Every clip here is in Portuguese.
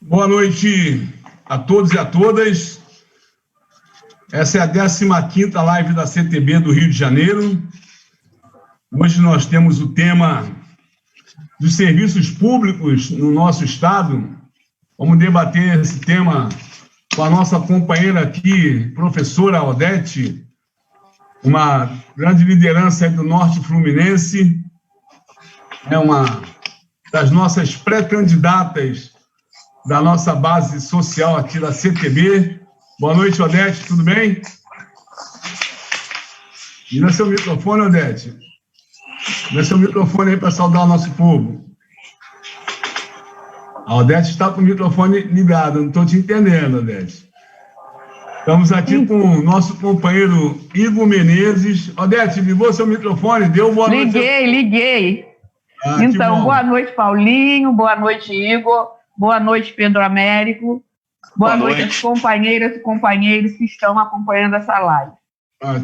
Boa noite a todos e a todas. Essa é a 15ª live da CTB do Rio de Janeiro. Hoje nós temos o tema dos serviços públicos no nosso estado. Vamos debater esse tema com a nossa companheira aqui, professora Odete, uma grande liderança do Norte Fluminense, é uma das nossas pré-candidatas da nossa base social aqui da CTB. Boa noite, Odete, tudo bem? Liga seu microfone, Odete. Liga seu microfone aí para saudar o nosso povo. A Odete está com o microfone ligado, não estou te entendendo, Odete. Estamos aqui com o nosso companheiro Igor Menezes. Odete, ligou seu microfone? Deu boa noite? Liguei. Então, boa noite, Paulinho. Boa noite, Igor. Boa noite, Pedro Américo. Boa noite às companheiras e companheiros que estão acompanhando essa live.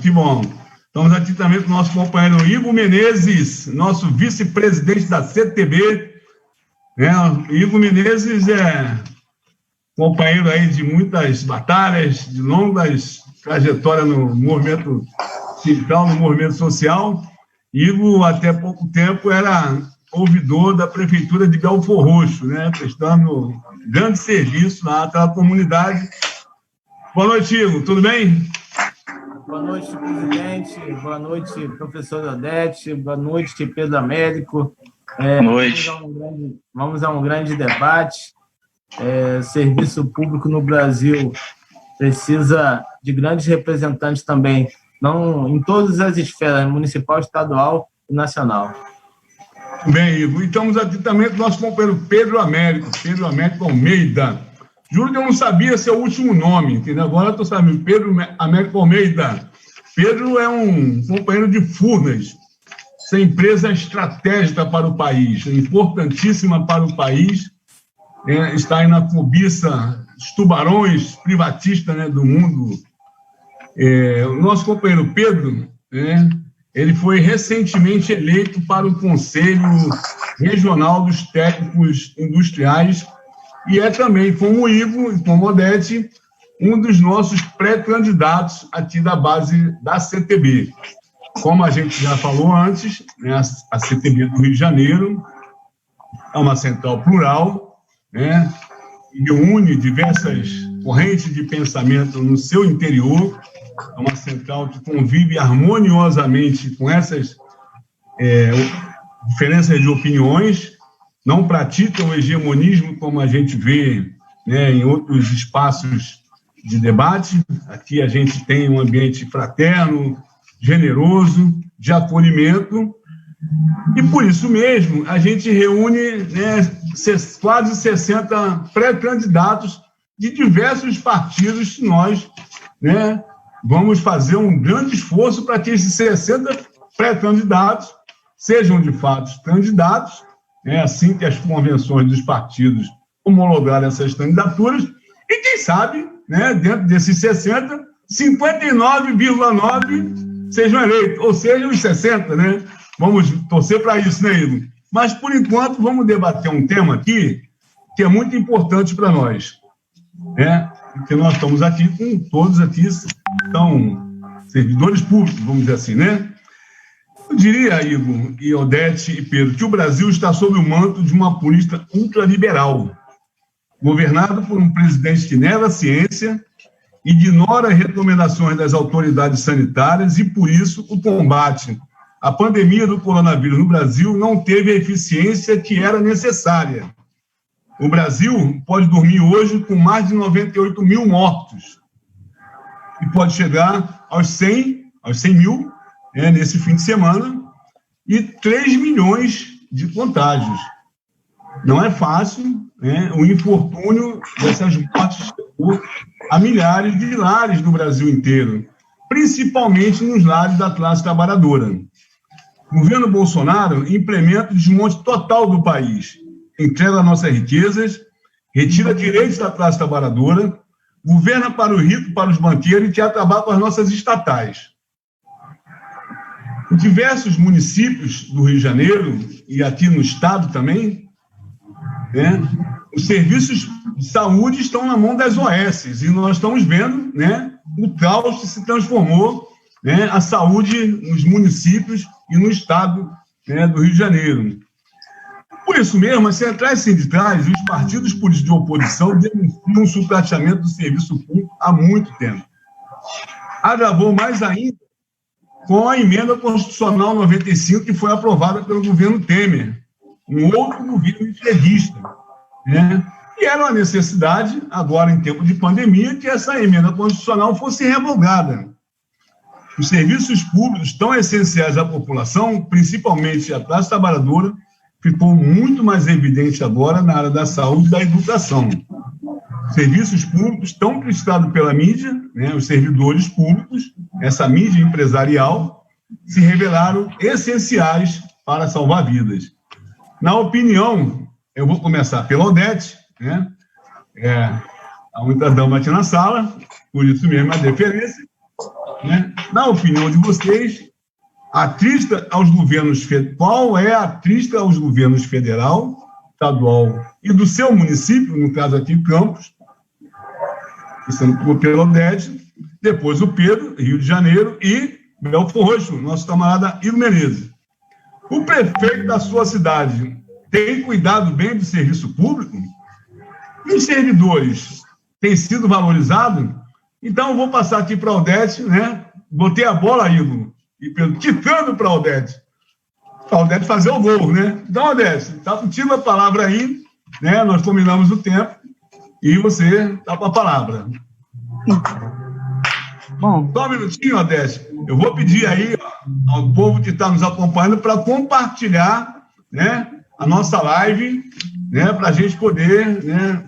Que bom. Estamos aqui também com o nosso companheiro Igor Menezes, nosso vice-presidente da CTB. Igor Menezes é companheiro aí de muitas batalhas, de longas trajetórias no movimento sindical, no movimento social. Igor, até pouco tempo, era ouvidor da Prefeitura de Belfor Roxo, prestando grande serviço naquela comunidade. Boa noite, Igor, tudo bem? Boa noite, presidente. Boa noite, professor Odete. Boa noite, Pedro Américo. Boa noite. Vamos a um grande debate. Serviço público no Brasil precisa de grandes representantes também, não em todas as esferas, municipal, estadual e nacional. Bem, Igor, e estamos aqui também com o nosso companheiro Pedro Américo Almeida. Juro que eu não sabia seu último nome, entendeu? Agora eu estou sabendo, Pedro Américo Almeida. Pedro é um companheiro de Furnas, essa empresa estratégica para o país, importantíssima para o país, está aí na cobiça dos tubarões privatistas do mundo. O nosso companheiro Pedro, ele foi recentemente eleito para o Conselho Regional dos Técnicos Industriais e é também, como o Igor e como Odete, um dos nossos pré-candidatos aqui da base da CTB. Como a gente já falou antes, a CTB do Rio de Janeiro é uma central plural, e une diversas correntes de pensamento no seu interior. É uma central que convive harmoniosamente com essas diferenças de opiniões, não pratica o hegemonismo como a gente vê em outros espaços de debate. Aqui a gente tem um ambiente fraterno, generoso, de acolhimento, e por isso mesmo a gente reúne quase 60 pré-candidatos de diversos partidos que nós vamos fazer um grande esforço para que esses 60 pré-candidatos sejam, de fato, candidatos, assim que as convenções dos partidos homologarem essas candidaturas, e quem sabe, dentro desses 60, 59,9 sejam eleitos, ou seja, os 60, Vamos torcer para isso, Igor? Mas, por enquanto, vamos debater um tema aqui que é muito importante para nós, porque nós estamos aqui com todos aqui, são servidores públicos, vamos dizer assim, Eu diria, Igor, e Odete e Pedro, que o Brasil está sob o manto de uma política ultraliberal, governado por um presidente que nega a ciência, ignora as recomendações das autoridades sanitárias e, por isso, o combate à pandemia do coronavírus no Brasil não teve a eficiência que era necessária. O Brasil pode dormir hoje com mais de 98 mil mortos e pode chegar aos 100 mil nesse fim de semana e 3 milhões de contágios. Não é fácil, o infortúnio dessas mortes chegou a milhares de lares no Brasil inteiro, principalmente nos lares da classe trabalhadora. O governo Bolsonaro implementa o desmonte total do país, entrega nossas riquezas, retira direitos da classe trabalhadora, governa para o rico, para os banqueiros e quer acabar com as nossas estatais. Em diversos municípios do Rio de Janeiro, e aqui no estado também, os serviços de saúde estão na mão das OS, e nós estamos vendo, né, o caos que se transformou, né, a saúde nos municípios e no estado, né, do Rio de Janeiro. Por isso mesmo, as centrais sindicais e os partidos políticos de oposição denunciam o sucateamento do serviço público há muito tempo. Agravou mais ainda com a emenda constitucional 95, que foi aprovada pelo governo Temer, um outro governo entreguista, né? E era uma necessidade, agora em tempo de pandemia, que essa emenda constitucional fosse revogada. Os serviços públicos tão essenciais à população, principalmente a classe trabalhadora, ficou muito mais evidente agora na área da saúde e da educação. Serviços públicos tão criticados pela mídia, né, os servidores públicos, essa mídia empresarial, se revelaram essenciais para salvar vidas. Na opinião, eu vou começar pela Odete, né, a única dama aqui na sala, por isso mesmo a deferência, né? Na opinião de vocês, qual é a crítica aos governos federal, estadual e do seu município, no caso aqui Campos, pelo Odete, depois o Pedro, Rio de Janeiro, e Belford Roxo, nosso camarada Igor Menezes. O prefeito da sua cidade tem cuidado bem do serviço público? E os servidores têm sido valorizados? Então, eu vou passar aqui para a Odete, né? Botei a bola, Igor, e Pedro, quitando para a Odete fazer o gol, né? Então, Odete, está contigo a palavra aí, né? Nós combinamos o tempo e você está com a palavra. Bom. Só um minutinho, Odete. Eu vou pedir aí ao povo que está nos acompanhando para compartilhar, né, a nossa live, né, para a gente poder, né,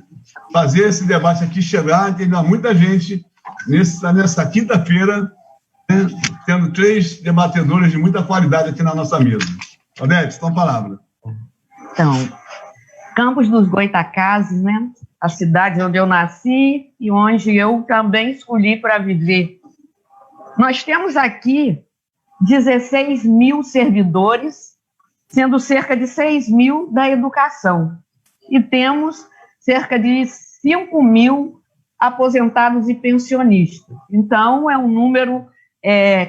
fazer esse debate aqui chegar, entender muita gente nessa quinta-feira, né, tendo 3 debatedores de muita qualidade aqui na nossa mesa. Odete, com a palavra. Então, Campos dos Goitacazes, né? A cidade onde eu nasci e onde eu também escolhi para viver. Nós temos aqui 16 mil servidores, sendo cerca de 6 mil da educação. E temos cerca de 5 mil aposentados e pensionistas. Então, é um número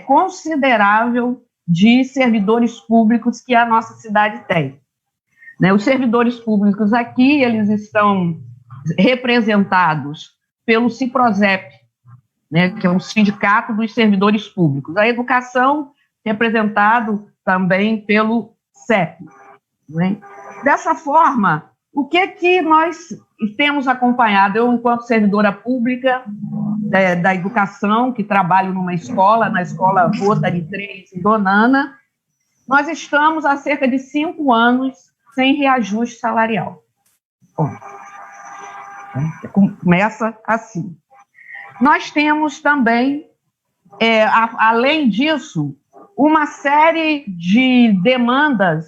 considerável de servidores públicos que a nossa cidade tem. Né? Os servidores públicos aqui, eles estão representados pelo CIPROSEP, né, que é o Sindicato dos Servidores Públicos. A educação, representado também pelo CEP. Né? Dessa forma, o que nós temos acompanhado? Eu, enquanto servidora pública da educação, que trabalho numa escola, na Escola Rotary 3, em Donana, nós estamos há cerca de 5 anos sem reajuste salarial. Bom, começa assim. Nós temos também, além disso, uma série de demandas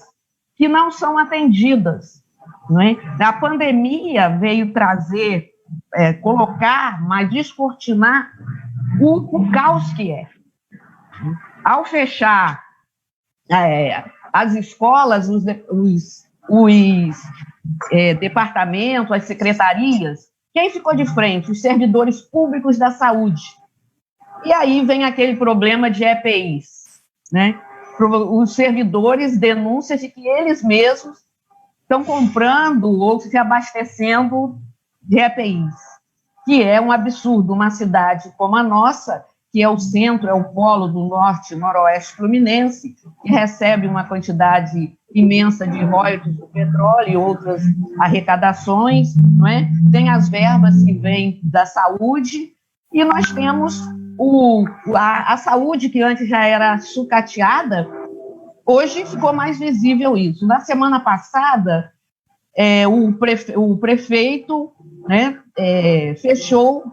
que não são atendidas. Não é? A pandemia veio trazer, colocar, mas descortinar o caos que é. Ao fechar as escolas, os departamentos, as secretarias, quem ficou de frente? Os servidores públicos da saúde. E aí vem aquele problema de EPIs, né? Os servidores denunciam de que eles mesmos estão comprando ou se abastecendo de EPIs, que é um absurdo. Uma cidade como a nossa, que é o centro, é o polo do norte e noroeste fluminense, que recebe uma quantidade imensa de royalties do petróleo e outras arrecadações, não é? Tem as verbas que vêm da saúde, e nós temos a saúde, que antes já era sucateada, hoje ficou mais visível isso. Na semana passada, o prefeito, né, fechou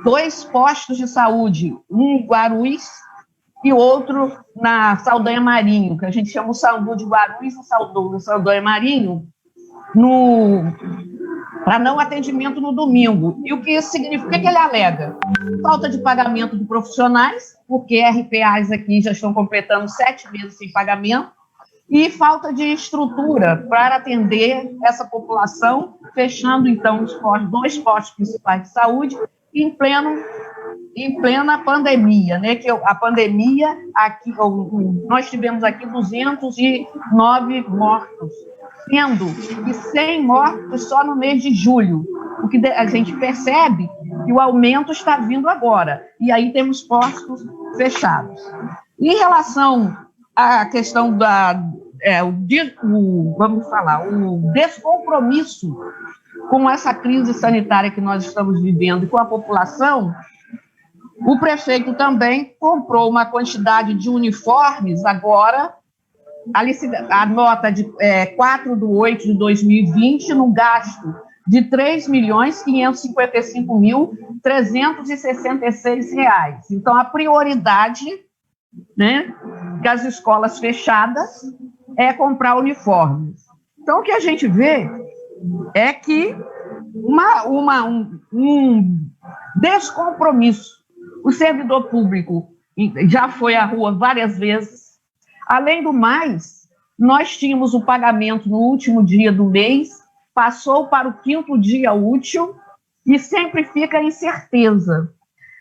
2 postos de saúde, um em Guarulhos e outro na Saldanha Marinho, que a gente chama o SAMU de Guarulhos e o Saldanha Marinho, para não atendimento no domingo. E o que isso significa? O que ele alega? Falta de pagamento de profissionais, porque RPAs aqui já estão completando 7 meses sem pagamento, e falta de estrutura para atender essa população, fechando, então, dois postos principais de saúde em plena pandemia, né? Que a pandemia, aqui, nós tivemos aqui 209 mortos, sendo que 100 mortos só no mês de julho. O que a gente percebe que o aumento está vindo agora, e aí temos postos fechados. Em relação à questão o descompromisso com essa crise sanitária que nós estamos vivendo e com a população, o prefeito também comprou uma quantidade de uniformes agora, a nota de 4/8/2020, no gasto de R$ 3.555.366. Então, a prioridade, né, das escolas fechadas é comprar uniformes. Então, o que a gente vê é que um descompromisso. O servidor público já foi à rua várias vezes. Além do mais, nós tínhamos o pagamento no último dia do mês, passou para o 5º dia útil e sempre fica a incerteza.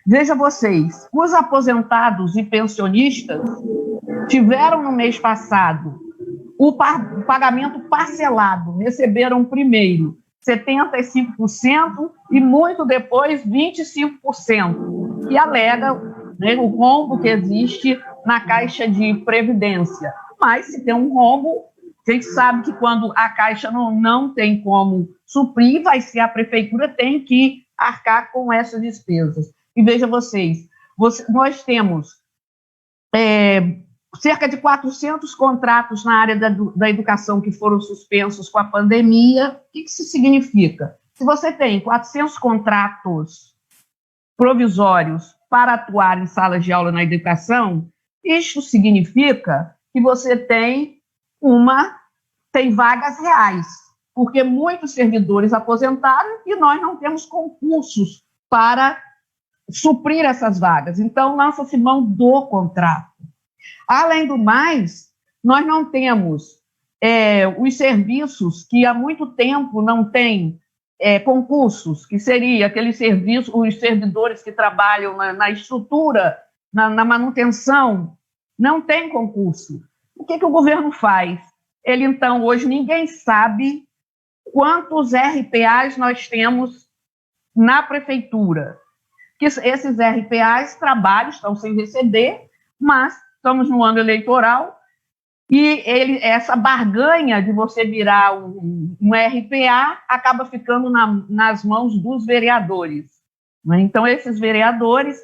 Veja vocês, os aposentados e pensionistas tiveram no mês passado o pagamento parcelado, receberam primeiro 75% e muito depois 25%, que alega, né, o rombo que existe na Caixa de Previdência. Mas se tem um rombo, a gente sabe que quando a Caixa não tem como suprir, a prefeitura tem que arcar com essas despesas. E veja vocês, nós temos cerca de 400 contratos na área da educação que foram suspensos com a pandemia. O que isso significa? Se você tem 400 contratos provisórios para atuar em salas de aula na educação, isso significa que você tem vagas reais, porque muitos servidores aposentaram e nós não temos concursos para suprir essas vagas. Então, lança-se mão do contrato. Além do mais, nós não temos os serviços que há muito tempo não têm concursos, que seria aquele serviço, os servidores que trabalham na estrutura, na manutenção, não tem concurso. O que o governo faz? Ele, então, hoje ninguém sabe quantos RPAs nós temos na prefeitura. Que esses RPAs estão sem receber, mas estamos no ano eleitoral e essa barganha de você virar um RPA acaba ficando nas mãos dos vereadores, né? Então, esses vereadores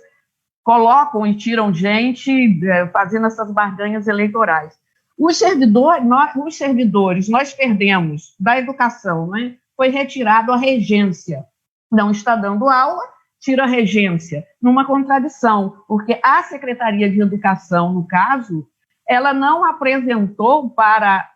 colocam e tiram gente fazendo essas barganhas eleitorais. Os servidores, nós perdemos da educação, né? Foi retirado a regência. Não está dando aula, tira a regência, numa contradição, porque a Secretaria de Educação, no caso, ela não apresentou para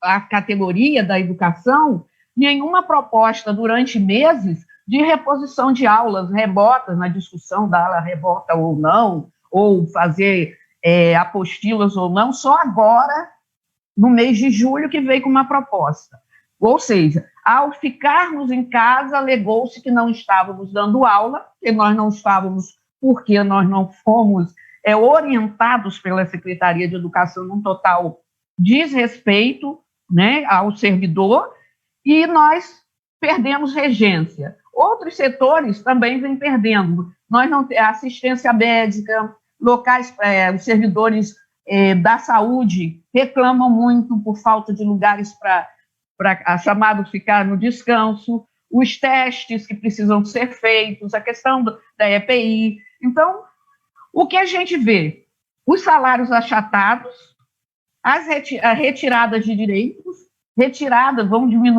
a categoria da educação nenhuma proposta durante meses de reposição de aulas remotas, na discussão da aula remota ou não, ou fazer apostilas ou não, só agora, no mês de julho, que veio com uma proposta. Ou seja, ao ficarmos em casa, alegou-se que não estávamos dando aula, que nós não estávamos, porque nós não fomos orientados pela Secretaria de Educação num total desrespeito, né, ao servidor, e nós perdemos regência. Outros setores também vêm perdendo. Nós não temos assistência médica, locais, os servidores da saúde reclamam muito por falta de lugares para chamado ficar no descanso, os testes que precisam ser feitos, a questão da EPI. Então, o que a gente vê? Os salários achatados, a retirada de direitos,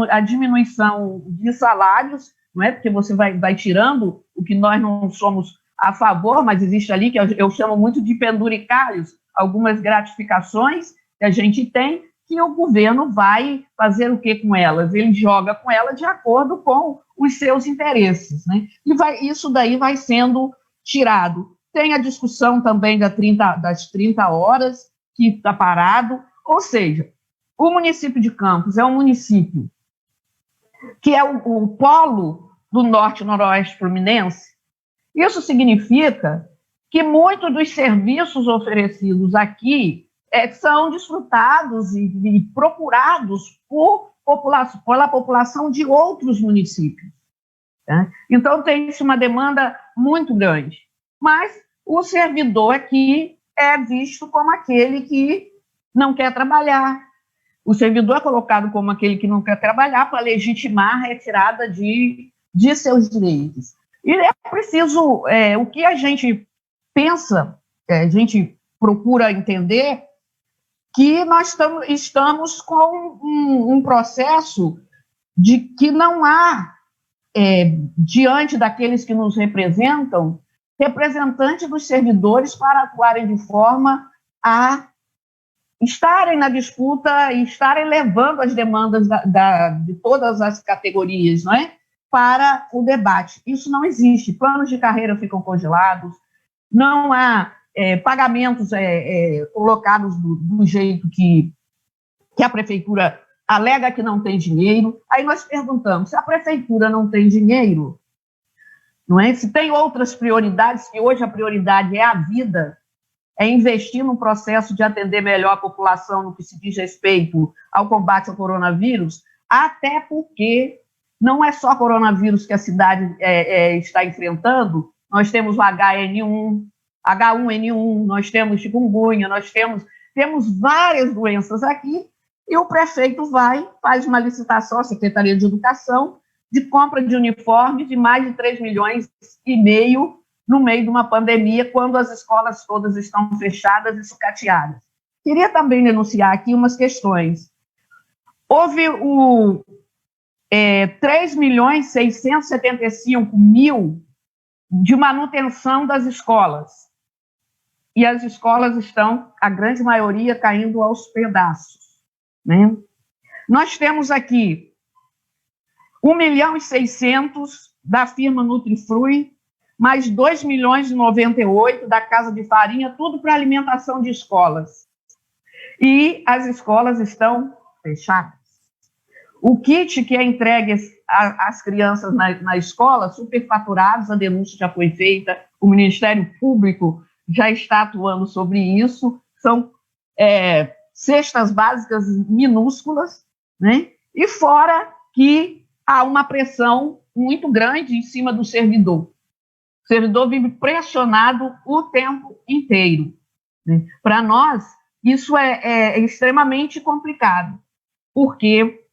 a diminuição de salários, não é? Porque você vai tirando o que nós não somos a favor, mas existe ali, que eu chamo muito de penduricalhos, algumas gratificações que a gente tem, que o governo vai fazer o que com elas? Ele joga com elas de acordo com os seus interesses, né? E isso daí vai sendo tirado. Tem a discussão também das 30 horas, que está parado. Ou seja, o município de Campos é um município que é o polo do norte e noroeste fluminense. Isso significa que muitos dos serviços oferecidos aqui são desfrutados e procurados pela população de outros municípios. Né? Então, tem-se uma demanda muito grande. Mas o servidor aqui é visto como aquele que não quer trabalhar. O servidor é colocado como aquele que não quer trabalhar para legitimar a retirada de seus direitos. E é preciso, o que a gente pensa, a gente procura entender, que nós estamos com um processo de que não há, diante daqueles que nos representam, representantes dos servidores para atuarem de forma a estarem na disputa e estarem levando as demandas de todas as categorias, não é? Para o debate. Isso não existe. Planos de carreira ficam congelados, não há pagamentos colocados do jeito que a prefeitura alega que não tem dinheiro. Aí nós perguntamos, se a prefeitura não tem dinheiro, não é? Se tem outras prioridades, que hoje a prioridade é a vida, é investir no processo de atender melhor a população no que se diz respeito ao combate ao coronavírus, até porque não é só coronavírus que a cidade está enfrentando, nós temos o H1N1, nós temos chikungunya, nós temos várias doenças aqui, e o prefeito faz uma licitação, a Secretaria de Educação, de compra de uniformes de mais de 3,5 milhões no meio de uma pandemia, quando as escolas todas estão fechadas e sucateadas. Queria também denunciar aqui umas questões. Houve 3.675.000 de manutenção das escolas. E as escolas estão, a grande maioria, caindo aos pedaços. Né? Nós temos aqui 1.600.000 da firma Nutrifrui, mais 2.098.000 da Casa de Farinha, tudo para alimentação de escolas. E as escolas estão fechadas. O kit que é entregue às crianças na escola, superfaturados, a denúncia já foi feita, o Ministério Público já está atuando sobre isso, são cestas básicas minúsculas, né? E fora que há uma pressão muito grande em cima do servidor. O servidor vive pressionado o tempo inteiro. Né? Para nós, isso é extremamente complicado, porque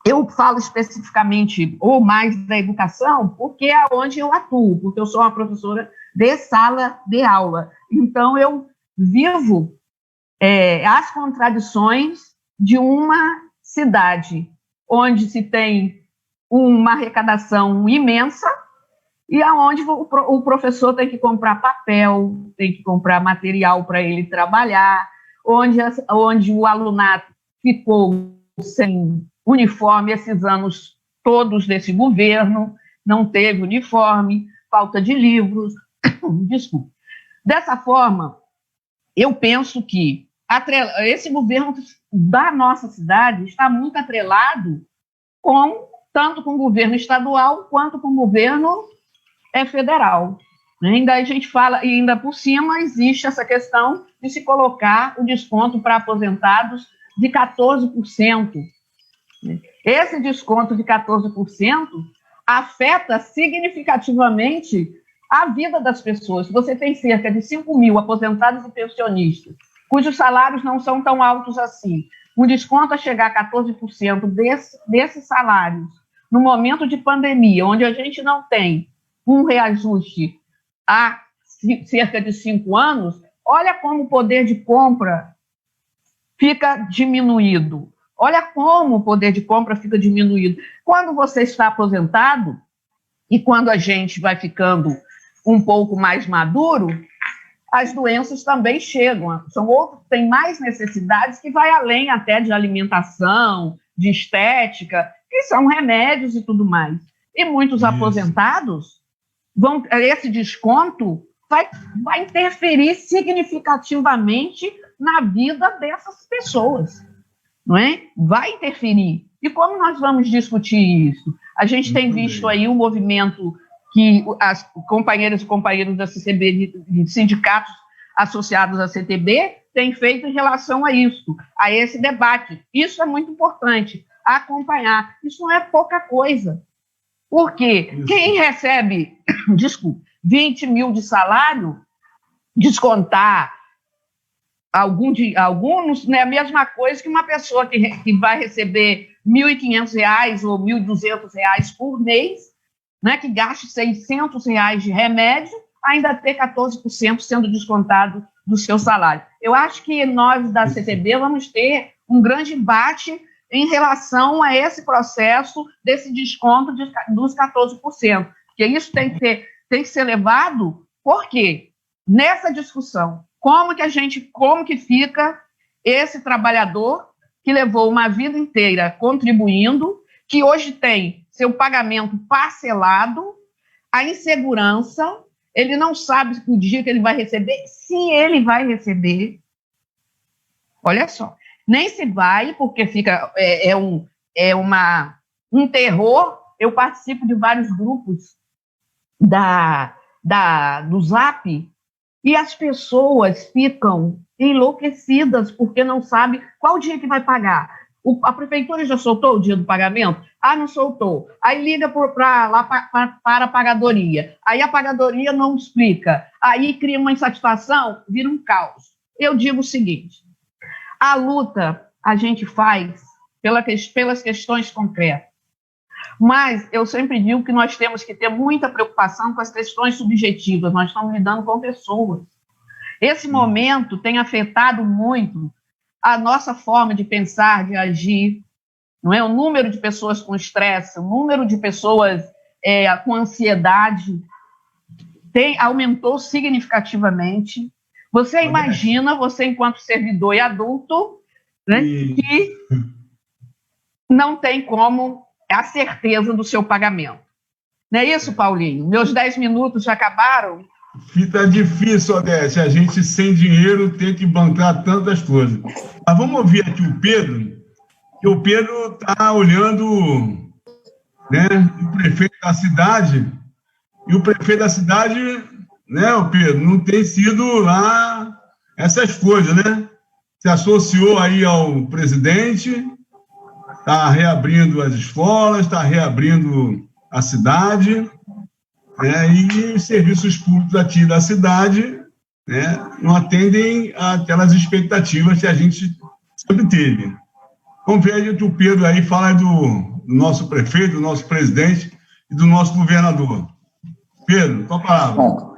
eu falo especificamente, ou mais da educação, porque é onde eu atuo, porque eu sou uma professora de sala de aula. Então, eu vivo as contradições de uma cidade onde se tem uma arrecadação imensa e aonde o professor tem que comprar papel, tem que comprar material para ele trabalhar, onde o alunato ficou sem uniforme esses anos todos desse governo, não teve uniforme, falta de livros, desculpa. Dessa forma, eu penso que esse governo da nossa cidade está muito atrelado tanto com o governo estadual quanto com o governo federal. Ainda a gente fala, e ainda por cima existe essa questão de se colocar o desconto para aposentados de 14%. Esse desconto de 14% afeta significativamente a vida das pessoas. Você tem cerca de 5.000 aposentados e pensionistas, cujos salários não são tão altos assim. O desconto a chegar a 14% desses salários, no momento de pandemia, onde a gente não tem um reajuste há cerca de 5 anos, olha como o poder de compra fica diminuído. Olha como o poder de compra fica diminuído. Quando você está aposentado, e quando a gente vai ficando um pouco mais maduro, as doenças também chegam. Tem mais necessidades que vai além até de alimentação, de estética, que são remédios e tudo mais. E muitos aposentados, esse desconto vai interferir significativamente na vida dessas pessoas, não é? Vai interferir. E como nós vamos discutir isso? A gente tem visto aí um movimento que as companheiras e companheiros da CCB, de sindicatos associados à CTB, têm feito em relação a isso, a esse debate. Isso é muito importante, acompanhar. Isso não é pouca coisa. Porque quem recebe, 20 mil de salário, descontar alguns, não é a mesma coisa que uma pessoa que vai receber R$ 1.500 ou R$ 1.200 por mês, né, que gaste R$ 600 de remédio, ainda ter 14% sendo descontado do seu salário. Eu acho que nós da CTB vamos ter um grande embate em relação a esse processo desse desconto dos 14%, porque isso tem que ser levado, porque nessa discussão, como que fica esse trabalhador que levou uma vida inteira contribuindo, que hoje tem seu pagamento parcelado, a insegurança, ele não sabe o dia que ele vai receber, se ele vai receber. Olha só, nem se vai, porque fica um terror. Eu participo de vários grupos do Zap, e as pessoas ficam enlouquecidas porque não sabem qual dia que vai pagar. A prefeitura já soltou o dia do pagamento? Ah, não soltou. Aí liga para a pagadoria. Aí a pagadoria não explica. Aí cria uma insatisfação, vira um caos. Eu digo o seguinte, a luta a gente faz pelas questões concretas. Mas eu sempre digo que nós temos que ter muita preocupação com as questões subjetivas. Nós estamos lidando com pessoas. Esse momento tem afetado muito a nossa forma de pensar, de agir, não é? O número de pessoas com estresse, o número de pessoas com ansiedade aumentou significativamente. Você imagina, você enquanto servidor e adulto, né, que não tem como a certeza do seu pagamento. Não é isso, Paulinho? Meus 10 minutos já acabaram? Fica difícil, Odete, a gente sem dinheiro tem que bancar tantas coisas. Mas vamos ouvir aqui o Pedro, que o Pedro está olhando, né, o prefeito da cidade, e o prefeito da cidade, né, o Pedro, não tem sido lá essas coisas, né? Se associou aí ao presidente, está reabrindo as escolas, está reabrindo a cidade, né, e os serviços públicos aqui da cidade, né, não atendem aquelas expectativas que a gente sempre teve. Vamos ver que o Pedro aí fala do nosso prefeito, do nosso presidente e do nosso governador. Pedro, tua palavra. Bom,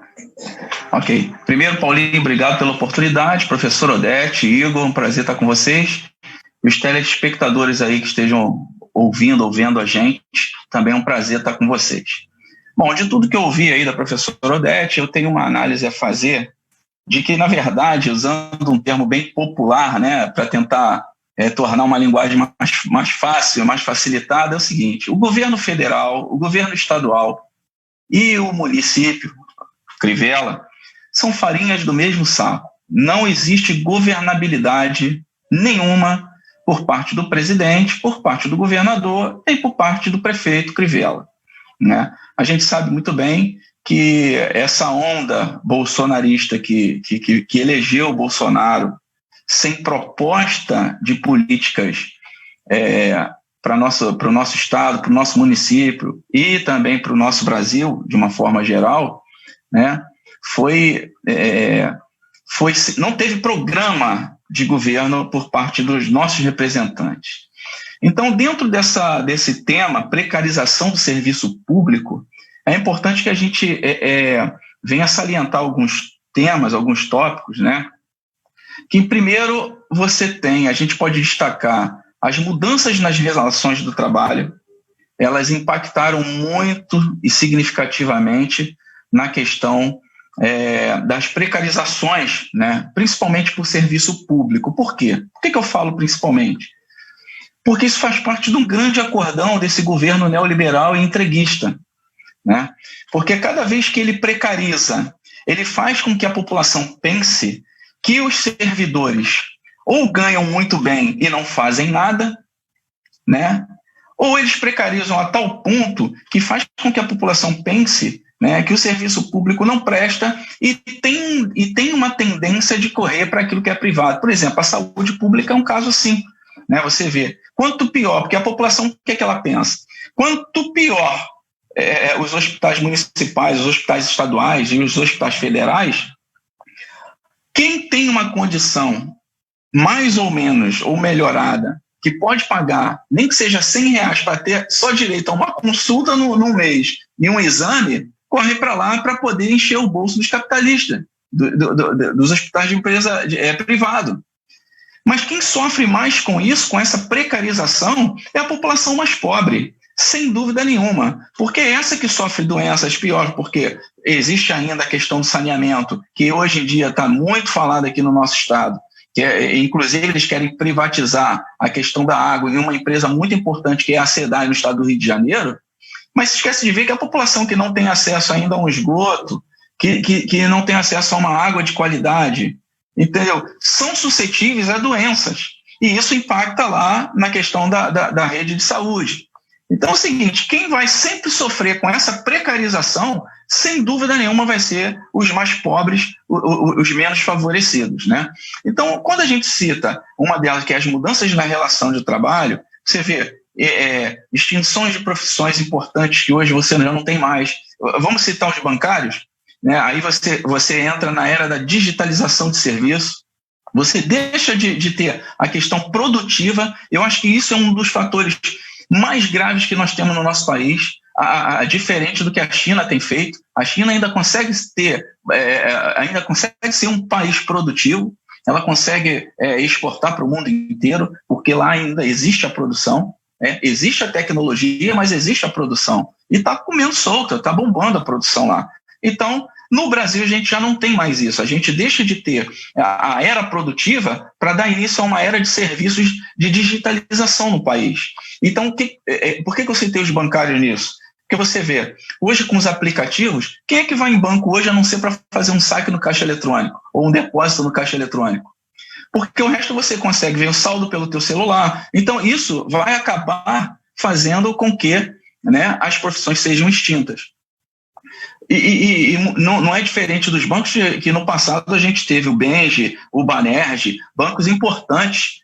ok. Primeiro, Paulinho, obrigado pela oportunidade. Professor Odete, Igor, um prazer estar com vocês. E os telespectadores aí que estejam ouvindo ou vendo a gente, também é um prazer estar com vocês. Bom, de tudo que eu ouvi aí da professora Odete, eu tenho uma análise a fazer de que, na verdade, usando um termo bem popular, né, para tentar tornar uma linguagem mais fácil, mais facilitada, é o seguinte: o governo federal, o governo estadual e o município, Crivella, são farinhas do mesmo saco. Não existe governabilidade nenhuma por parte do presidente, por parte do governador e por parte do prefeito Crivella, né? A gente sabe muito bem que essa onda bolsonarista que elegeu o Bolsonaro sem proposta de políticas para o nosso estado, para o nosso município e também para o nosso Brasil, de uma forma geral, né, não teve programa de governo por parte dos nossos representantes. Então, dentro desse tema, precarização do serviço público, é importante que a gente venha salientar alguns temas, alguns tópicos, né? Que, primeiro, a gente pode destacar as mudanças nas relações do trabalho. Elas impactaram muito e significativamente na questão das precarizações, né? Principalmente por serviço público. Por quê? Por que eu falo principalmente? Porque isso faz parte de um grande acordão desse governo neoliberal e entreguista, né? Porque cada vez que ele precariza, ele faz com que a população pense que os servidores ou ganham muito bem e não fazem nada, né? Ou eles precarizam a tal ponto que faz com que a população pense, né, que o serviço público não presta e tem uma tendência de correr para aquilo que é privado. Por exemplo, a saúde pública é um caso assim, né? Você vê, quanto pior, porque a população, o que é que ela pensa? Quanto pior os hospitais municipais, os hospitais estaduais e os hospitais federais, quem tem uma condição mais ou menos ou melhorada, que pode pagar, nem que seja R$100 para ter só direito a uma consulta no mês e um exame, corre para lá para poder encher o bolso dos capitalistas, dos hospitais de empresa privado. Mas quem sofre mais com isso, com essa precarização, é a população mais pobre, sem dúvida nenhuma, porque é essa que sofre doenças piores, porque existe ainda a questão do saneamento, que hoje em dia está muito falada aqui no nosso estado, que inclusive eles querem privatizar a questão da água em uma empresa muito importante que é a SEDAI no estado do Rio de Janeiro, mas se esquece de ver que a população que não tem acesso ainda a um esgoto, que não tem acesso a uma água de qualidade, entendeu? São suscetíveis a doenças, e isso impacta lá na questão da rede de saúde. Então é o seguinte, quem vai sempre sofrer com essa precarização, sem dúvida nenhuma, vai ser os mais pobres, os menos favorecidos, né? Então, quando a gente cita uma delas, que é as mudanças na relação de trabalho, você vê extinções de profissões importantes que hoje você já não tem mais. Vamos citar os bancários, né? Aí você entra na era da digitalização de serviço, você deixa de ter a questão produtiva. Eu acho que isso é um dos fatores mais graves que nós temos no nosso país, diferente do que a China tem feito. A China ainda consegue ser um país produtivo, ela consegue exportar para o mundo inteiro, porque lá ainda existe a produção, existe a tecnologia, mas existe a produção. E está comendo solta, está bombando a produção lá. Então, no Brasil, a gente já não tem mais isso. A gente deixa de ter a era produtiva para dar início a uma era de serviços de digitalização no país. Então, por que eu citei os bancários nisso? Porque você vê, hoje com os aplicativos, quem é que vai em banco hoje a não ser para fazer um saque no caixa eletrônico ou um depósito no caixa eletrônico? Porque o resto você consegue ver o saldo pelo teu celular. Então, isso vai acabar fazendo com que, né, as profissões sejam extintas. E não é diferente dos bancos que no passado a gente teve o Benji, o Banerj, bancos importantes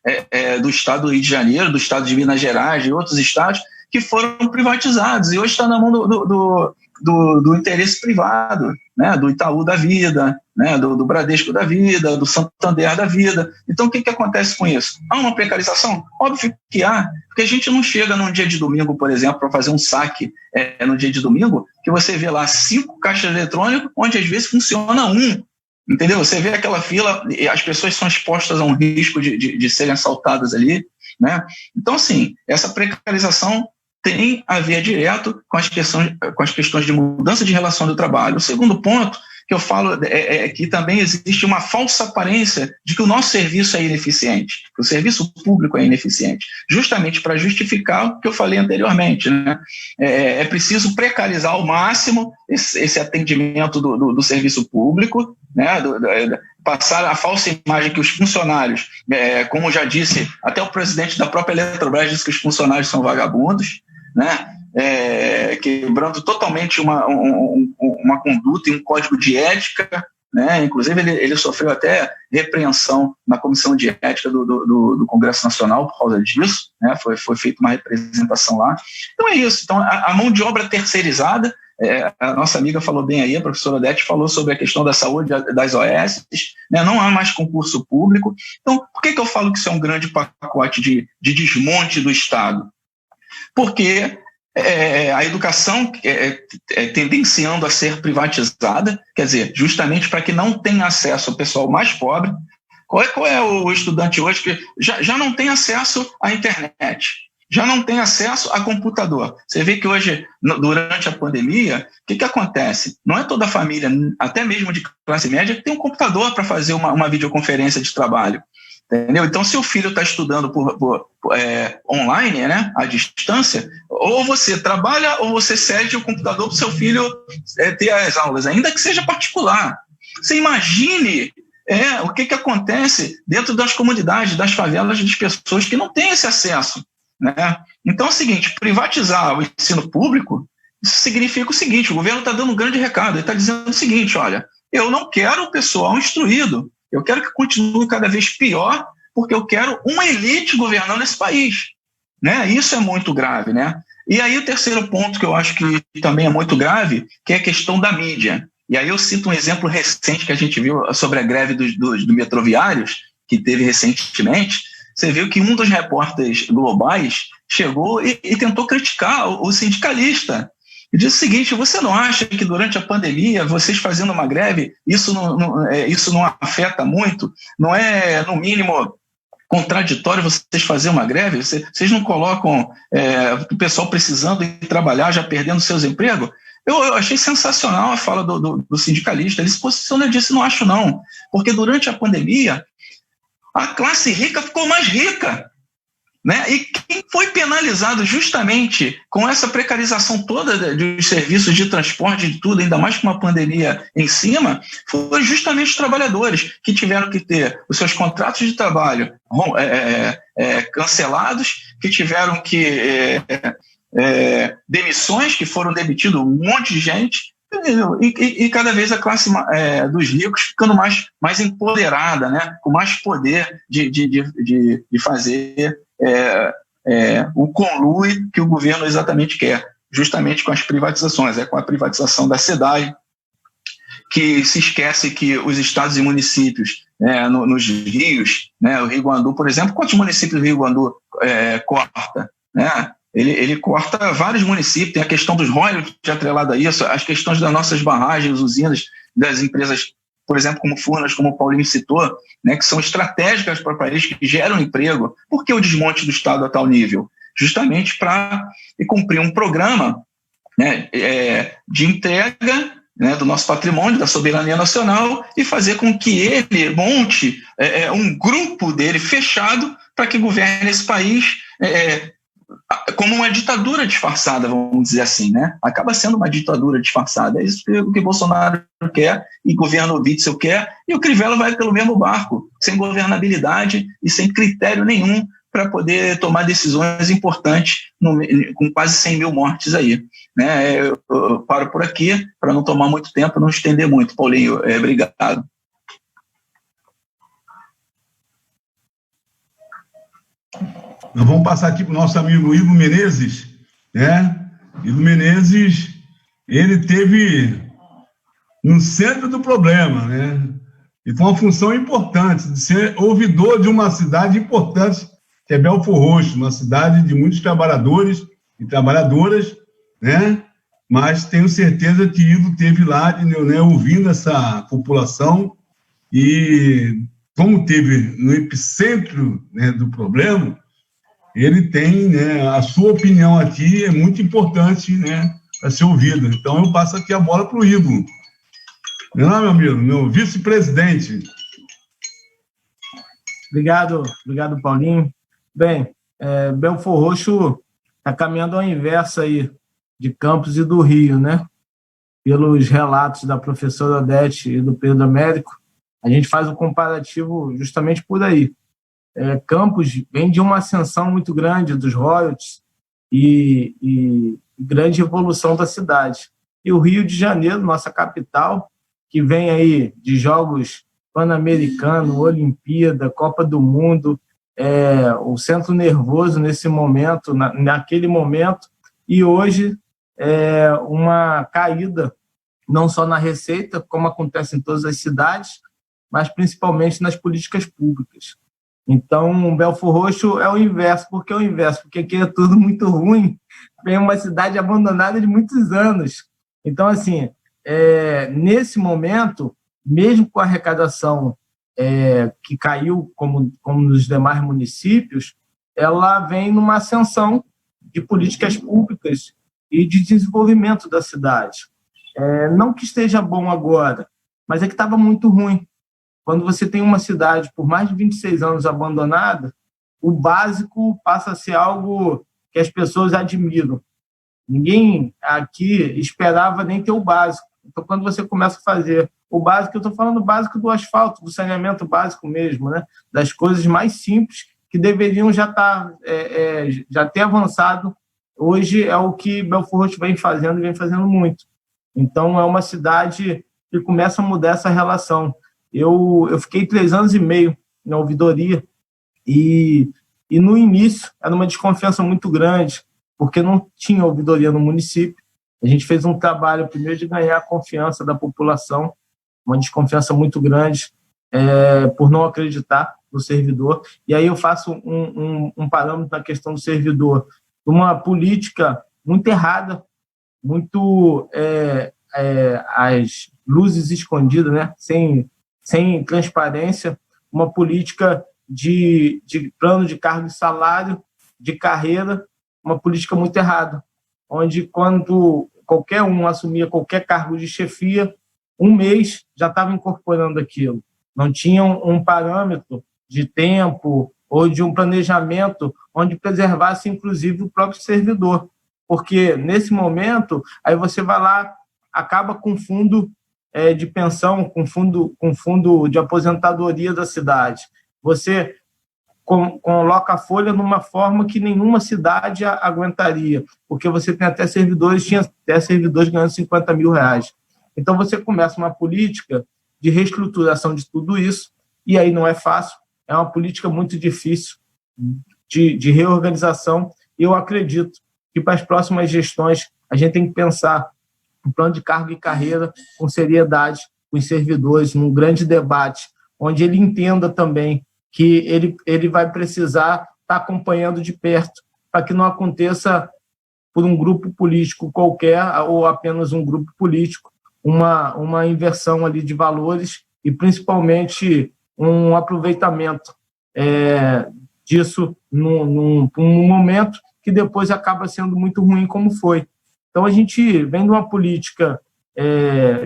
do estado do Rio de Janeiro, do estado de Minas Gerais e outros estados que foram privatizados e hoje está na mão do interesse privado, né? Do Itaú da vida, né? do Bradesco da vida, do Santander da vida. Então o que acontece com isso? Há uma precarização? Óbvio que há, porque a gente não chega num dia de domingo, por exemplo, para fazer um saque no dia de domingo, que você vê lá 5 caixas eletrônicos, onde às vezes funciona um. Entendeu? Você vê aquela fila e as pessoas são expostas a um risco de serem assaltadas ali, né? Então, assim, essa precarização tem a ver direto com as questões de mudança de relação do trabalho. O segundo ponto que eu falo é que também existe uma falsa aparência de que o nosso serviço é ineficiente, que o serviço público é ineficiente, justamente para justificar o que eu falei anteriormente, né? É preciso precarizar ao máximo esse atendimento do serviço público, né? Passar a falsa imagem que os funcionários, como já disse, até o presidente da própria Eletrobras disse que os funcionários são vagabundos, né? Quebrando totalmente uma conduta e um código de ética, né? Inclusive ele sofreu até repreensão na comissão de ética do Congresso Nacional por causa disso, né? Foi feita uma representação lá. Então é isso. Então a mão de obra terceirizada, a nossa amiga falou bem aí, a professora Odete falou sobre a questão da saúde das OS, né? Não há mais concurso público. Então por que eu falo que isso é um grande pacote de desmonte do Estado? Porque a educação tendenciando a ser privatizada, quer dizer, justamente para que não tenha acesso ao pessoal mais pobre. Qual é o estudante hoje que já não tem acesso à internet, já não tem acesso a computador? Você vê que hoje, durante a pandemia, o que acontece? Não é toda a família, até mesmo de classe média, que tem um computador para fazer uma videoconferência de trabalho. Entendeu? Então, se o filho está estudando online, né, à distância, ou você trabalha ou você cede o computador para o seu filho ter as aulas, ainda que seja particular. Você imagine o que acontece dentro das comunidades, das favelas, das pessoas que não têm esse acesso, né? Então é o seguinte, privatizar o ensino público, isso significa o seguinte, o governo está dando um grande recado, ele está dizendo o seguinte, olha, eu não quero o pessoal instruído, eu quero que continue cada vez pior, porque eu quero uma elite governando esse país, né? Isso é muito grave, né? E aí o terceiro ponto que eu acho que também é muito grave, que é a questão da mídia. E aí eu cito um exemplo recente que a gente viu sobre a greve dos metroviários, que teve recentemente. Você viu que um dos repórteres globais chegou e tentou criticar o sindicalista. E disse o seguinte, você não acha que durante a pandemia, vocês fazendo uma greve, isso não afeta muito? Não é, no mínimo, contraditório vocês fazerem uma greve? Vocês não colocam o pessoal precisando ir trabalhar, já perdendo seus empregos? Eu achei sensacional a fala do sindicalista. Ele se posiciona e disse, não acho não, porque durante a pandemia, a classe rica ficou mais rica, né? E quem foi penalizado justamente com essa precarização toda dos serviços de transporte, de tudo, ainda mais com uma pandemia em cima, foi justamente os trabalhadores que tiveram que ter os seus contratos de trabalho cancelados, que tiveram que demissões, que foram demitidos um monte de gente, e cada vez a classe dos ricos ficando mais empoderada, né? Com mais poder de fazer o conluio que o governo exatamente quer, justamente com as privatizações, com a privatização da SEDAI, que se esquece que os estados e municípios, nos rios, né, o Rio Grandu, por exemplo, quantos municípios o Rio Grandu corta, né? Ele corta vários municípios, tem a questão dos royalties atrelada a isso, as questões das nossas barragens, usinas, das empresas, por exemplo, como Furnas, como o Paulinho citou, né, que são estratégicas para o país, que geram emprego. Por que o desmonte do Estado a tal nível? Justamente para cumprir um programa, né, de entrega, né, do nosso patrimônio, da soberania nacional, e fazer com que ele monte um grupo dele fechado para que governe esse país como uma ditadura disfarçada, vamos dizer assim, né? Acaba sendo uma ditadura disfarçada. É isso que Bolsonaro quer, e o governo Witzel quer, e o Crivella vai pelo mesmo barco, sem governabilidade e sem critério nenhum para poder tomar decisões importantes com quase 100 mil mortes aí, né? Eu paro por aqui para não tomar muito tempo, não estender muito. Paulinho, obrigado. Nós vamos passar aqui para o nosso amigo Igor Menezes, né? Igor Menezes, ele teve no centro do problema, né? E foi uma função importante, de ser ouvidor de uma cidade importante, que é Belfor Roxo, uma cidade de muitos trabalhadores e trabalhadoras, né? Mas tenho certeza que Igor esteve lá, né, ouvindo essa população, e como teve no epicentro, né, do problema, ele tem, né, a sua opinião aqui é muito importante, né, para ser ouvida. Então, eu passo aqui a bola para o Igor. Não, meu amigo, meu vice-presidente. Obrigado, Paulinho. Bem, Belfor Roxo está caminhando ao inverso aí de Campos e do Rio, né? Pelos relatos da professora Odete e do Pedro Américo, a gente faz um comparativo justamente por aí. Campos vem de uma ascensão muito grande dos royalties e grande evolução da cidade. E o Rio de Janeiro, nossa capital, que vem aí de Jogos Pan-Americano, Olimpíada, Copa do Mundo, o centro nervoso nesse momento, naquele momento, e hoje uma caída, não só na receita, como acontece em todas as cidades, mas principalmente nas políticas públicas. Então, Belfor Roxo é o inverso. Por que o inverso? Porque aqui é tudo muito ruim. Vem uma cidade abandonada de muitos anos. Então, assim, nesse momento, mesmo com a arrecadação que caiu, como nos demais municípios, ela vem numa ascensão de políticas públicas e de desenvolvimento da cidade. Não que esteja bom agora, mas é que estava muito ruim. Quando você tem uma cidade por mais de 26 anos abandonada, o básico passa a ser algo que as pessoas admiram. Ninguém aqui esperava nem ter o básico. Então, quando você começa a fazer o básico, eu estou falando básico do asfalto, do saneamento básico mesmo, né? Das coisas mais simples que deveriam já ter avançado. Hoje é o que Belford Roxo vem fazendo muito. Então, é uma cidade que começa a mudar essa relação. Eu fiquei 3 anos e meio na ouvidoria e no início era uma desconfiança muito grande, porque não tinha ouvidoria no município. A gente fez um trabalho, primeiro, de ganhar a confiança da população, uma desconfiança muito grande por não acreditar no servidor. E aí eu faço um parâmetro na questão do servidor, uma política muito errada, muito as luzes escondidas, né? Sem transparência, uma política de plano de cargo e salário, de carreira, uma política muito errada, onde quando qualquer um assumia qualquer cargo de chefia, 1 mês já estava incorporando aquilo. Não tinha um parâmetro de tempo ou de um planejamento onde preservasse, inclusive, o próprio servidor. Porque, nesse momento, aí você vai lá, acaba com fundo de pensão, com fundo de aposentadoria da cidade. Você coloca a folha numa forma que nenhuma cidade aguentaria, porque você tinha até servidores ganhando 50 mil reais. Então, você começa uma política de reestruturação de tudo isso, e aí não é fácil, é uma política muito difícil de reorganização, e eu acredito que para as próximas gestões a gente tem que pensar um plano de cargo e carreira com seriedade, com os servidores, num grande debate, onde ele entenda também que ele vai precisar estar acompanhando de perto, para que não aconteça por um grupo político qualquer, ou apenas um grupo político, uma inversão ali de valores e, principalmente, um aproveitamento disso num momento que depois acaba sendo muito ruim, como foi. Então, a gente vem de uma política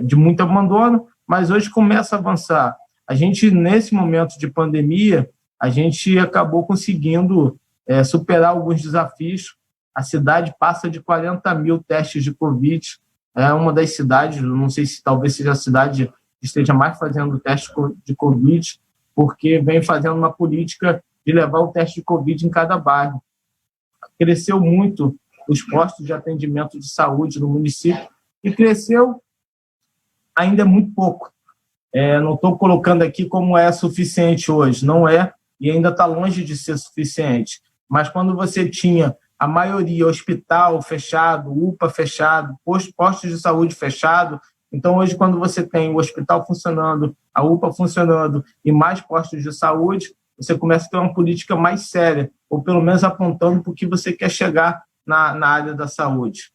de muito abandono, mas hoje começa a avançar. A gente, nesse momento de pandemia, a gente acabou conseguindo superar alguns desafios. A cidade passa de 40 mil testes de Covid. É uma das cidades, não sei se talvez seja a cidade que esteja mais fazendo teste de Covid, porque vem fazendo uma política de levar o teste de Covid em cada bairro. Cresceu muito os postos de atendimento de saúde no município e cresceu ainda muito pouco. Não estou colocando aqui como é suficiente hoje, não é, e ainda está longe de ser suficiente. Mas quando você tinha a maioria hospital fechado, UPA fechado, postos de saúde fechado, então hoje quando você tem o hospital funcionando, a UPA funcionando e mais postos de saúde, você começa a ter uma política mais séria, ou pelo menos apontando para o que você quer chegar na área da saúde.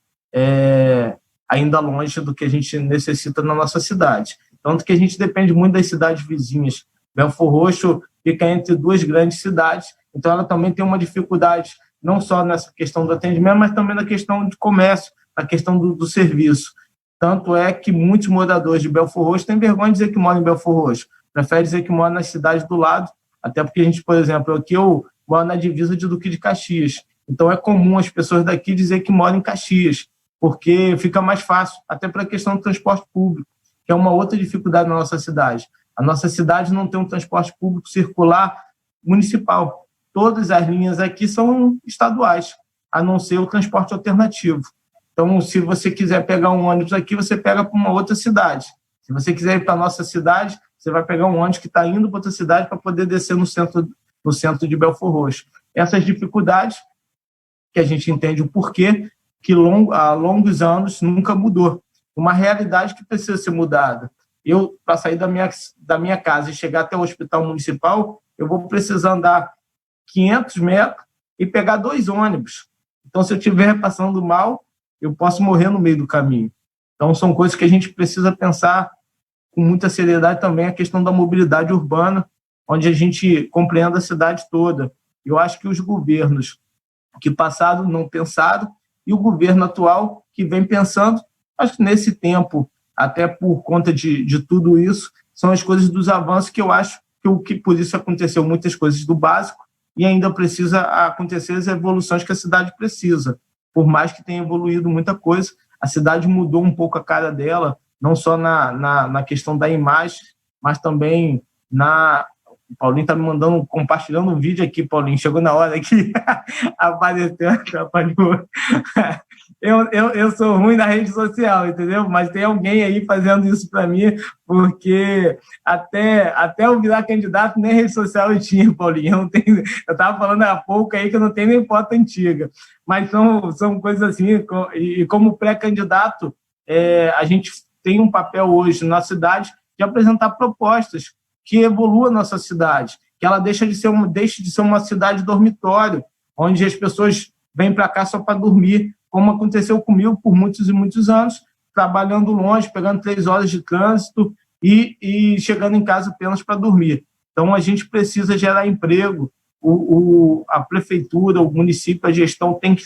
Ainda longe do que a gente necessita na nossa cidade. Tanto que a gente depende muito das cidades vizinhas. Belford Roxo fica entre 2 grandes cidades, então ela também tem uma dificuldade, não só nessa questão do atendimento, mas também na questão de comércio, na questão do serviço. Tanto é que muitos moradores de Belford Roxo têm vergonha de dizer que moram em Belford Roxo, preferem dizer que moram na cidade do lado, até porque a gente, por exemplo, aqui eu moro na divisa de Duque de Caxias, então é comum as pessoas daqui dizer que moram em Caxias, porque fica mais fácil, até para a questão do transporte público, que é uma outra dificuldade na nossa cidade. A nossa cidade não tem um transporte público circular municipal. Todas as linhas aqui são estaduais, a não ser o transporte alternativo. Então, se você quiser pegar um ônibus aqui, você pega para uma outra cidade. Se você quiser ir para a nossa cidade, você vai pegar um ônibus que está indo para outra cidade para poder descer no centro de Belford Roxo. Essas dificuldades, que a gente entende o porquê, que há longos anos nunca mudou. Uma realidade que precisa ser mudada. Eu, para sair da minha casa e chegar até o hospital municipal, eu vou precisar andar 500 metros e pegar 2 ônibus. Então, se eu estiver passando mal, eu posso morrer no meio do caminho. Então, são coisas que a gente precisa pensar com muita seriedade também, a questão da mobilidade urbana, onde a gente compreenda a cidade toda. Eu acho que os governos que passaram não pensaram, e o governo atual que vem pensando, acho que nesse tempo, até por conta de tudo isso, são as coisas dos avanços que eu acho que por isso aconteceu muitas coisas do básico e ainda precisa acontecer as evoluções que a cidade precisa. Por mais que tenha evoluído muita coisa, a cidade mudou um pouco a cara dela, não só na questão da imagem, mas também O Paulinho está me mandando, compartilhando um vídeo aqui, Paulinho. Chegou na hora que apareceu, atrapalhou. Eu sou ruim na rede social, entendeu? Mas tem alguém aí fazendo isso para mim, porque até eu virar candidato, nem rede social eu tinha, Paulinho. Eu estava falando há pouco aí que eu não tenho nem foto antiga. Mas são coisas assim, e como pré-candidato, a gente tem um papel hoje na cidade de apresentar propostas que evolua a nossa cidade, que ela deixe de ser uma cidade dormitório, onde as pessoas vêm para cá só para dormir, como aconteceu comigo por muitos e muitos anos, trabalhando longe, pegando 3 horas de trânsito e chegando em casa apenas para dormir. Então, a gente precisa gerar emprego, a prefeitura, o município, a gestão tem que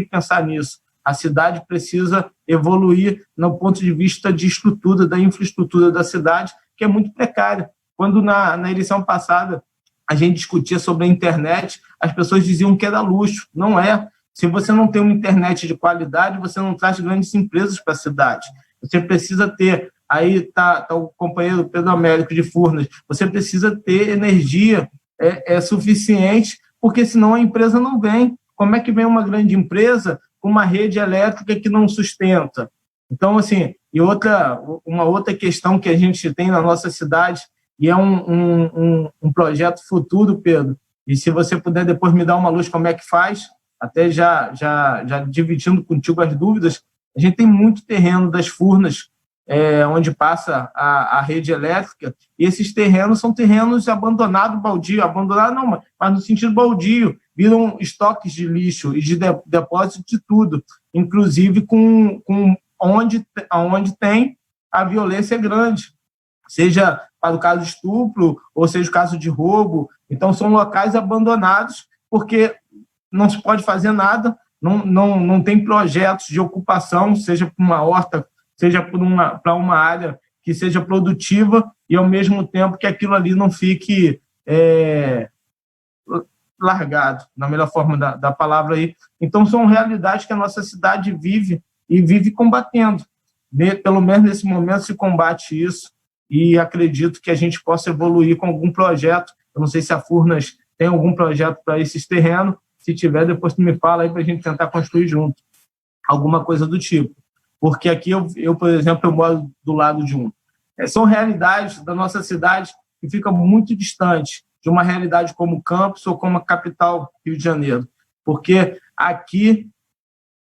pensar nisso. A cidade precisa evoluir no ponto de vista de estrutura, da infraestrutura da cidade, que é muito precária. Quando na eleição passada a gente discutia sobre a internet, as pessoas diziam que era luxo. Não é. Se você não tem uma internet de qualidade, você não traz grandes empresas para a cidade. Você precisa ter, aí está o companheiro Pedro Américo de Furnas, você precisa ter energia suficiente, porque senão a empresa não vem. Como é que vem uma grande empresa com uma rede elétrica que não sustenta? Então, assim, e uma outra questão que a gente tem na nossa cidade, e é um projeto futuro, Pedro, e se você puder depois me dar uma luz como é que faz, até já dividindo contigo as dúvidas, a gente tem muito terreno das Furnas, onde passa a rede elétrica, e esses terrenos são terrenos abandonados, baldio, abandonados não, mas no sentido baldio, viram estoques de lixo e de depósito de tudo, inclusive com onde tem a violência grande, seja para o caso de estupro, ou seja o caso de roubo. Então, são locais abandonados, porque não se pode fazer nada, não tem projetos de ocupação, seja para uma horta, seja para uma área que seja produtiva, e ao mesmo tempo que aquilo ali não fique largado, na melhor forma da palavra aí. Então, são realidades que a nossa cidade vive, e vive combatendo. Pelo menos nesse momento se combate isso, e acredito que a gente possa evoluir com algum projeto. Eu não sei se a Furnas tem algum projeto para esses terrenos. Se tiver, depois tu me fala aí para a gente tentar construir junto alguma coisa do tipo. Porque aqui eu, por exemplo, eu moro do lado de um. São realidades da nossa cidade que ficam muito distantes de uma realidade como Campos ou como a capital, Rio de Janeiro. Porque aqui,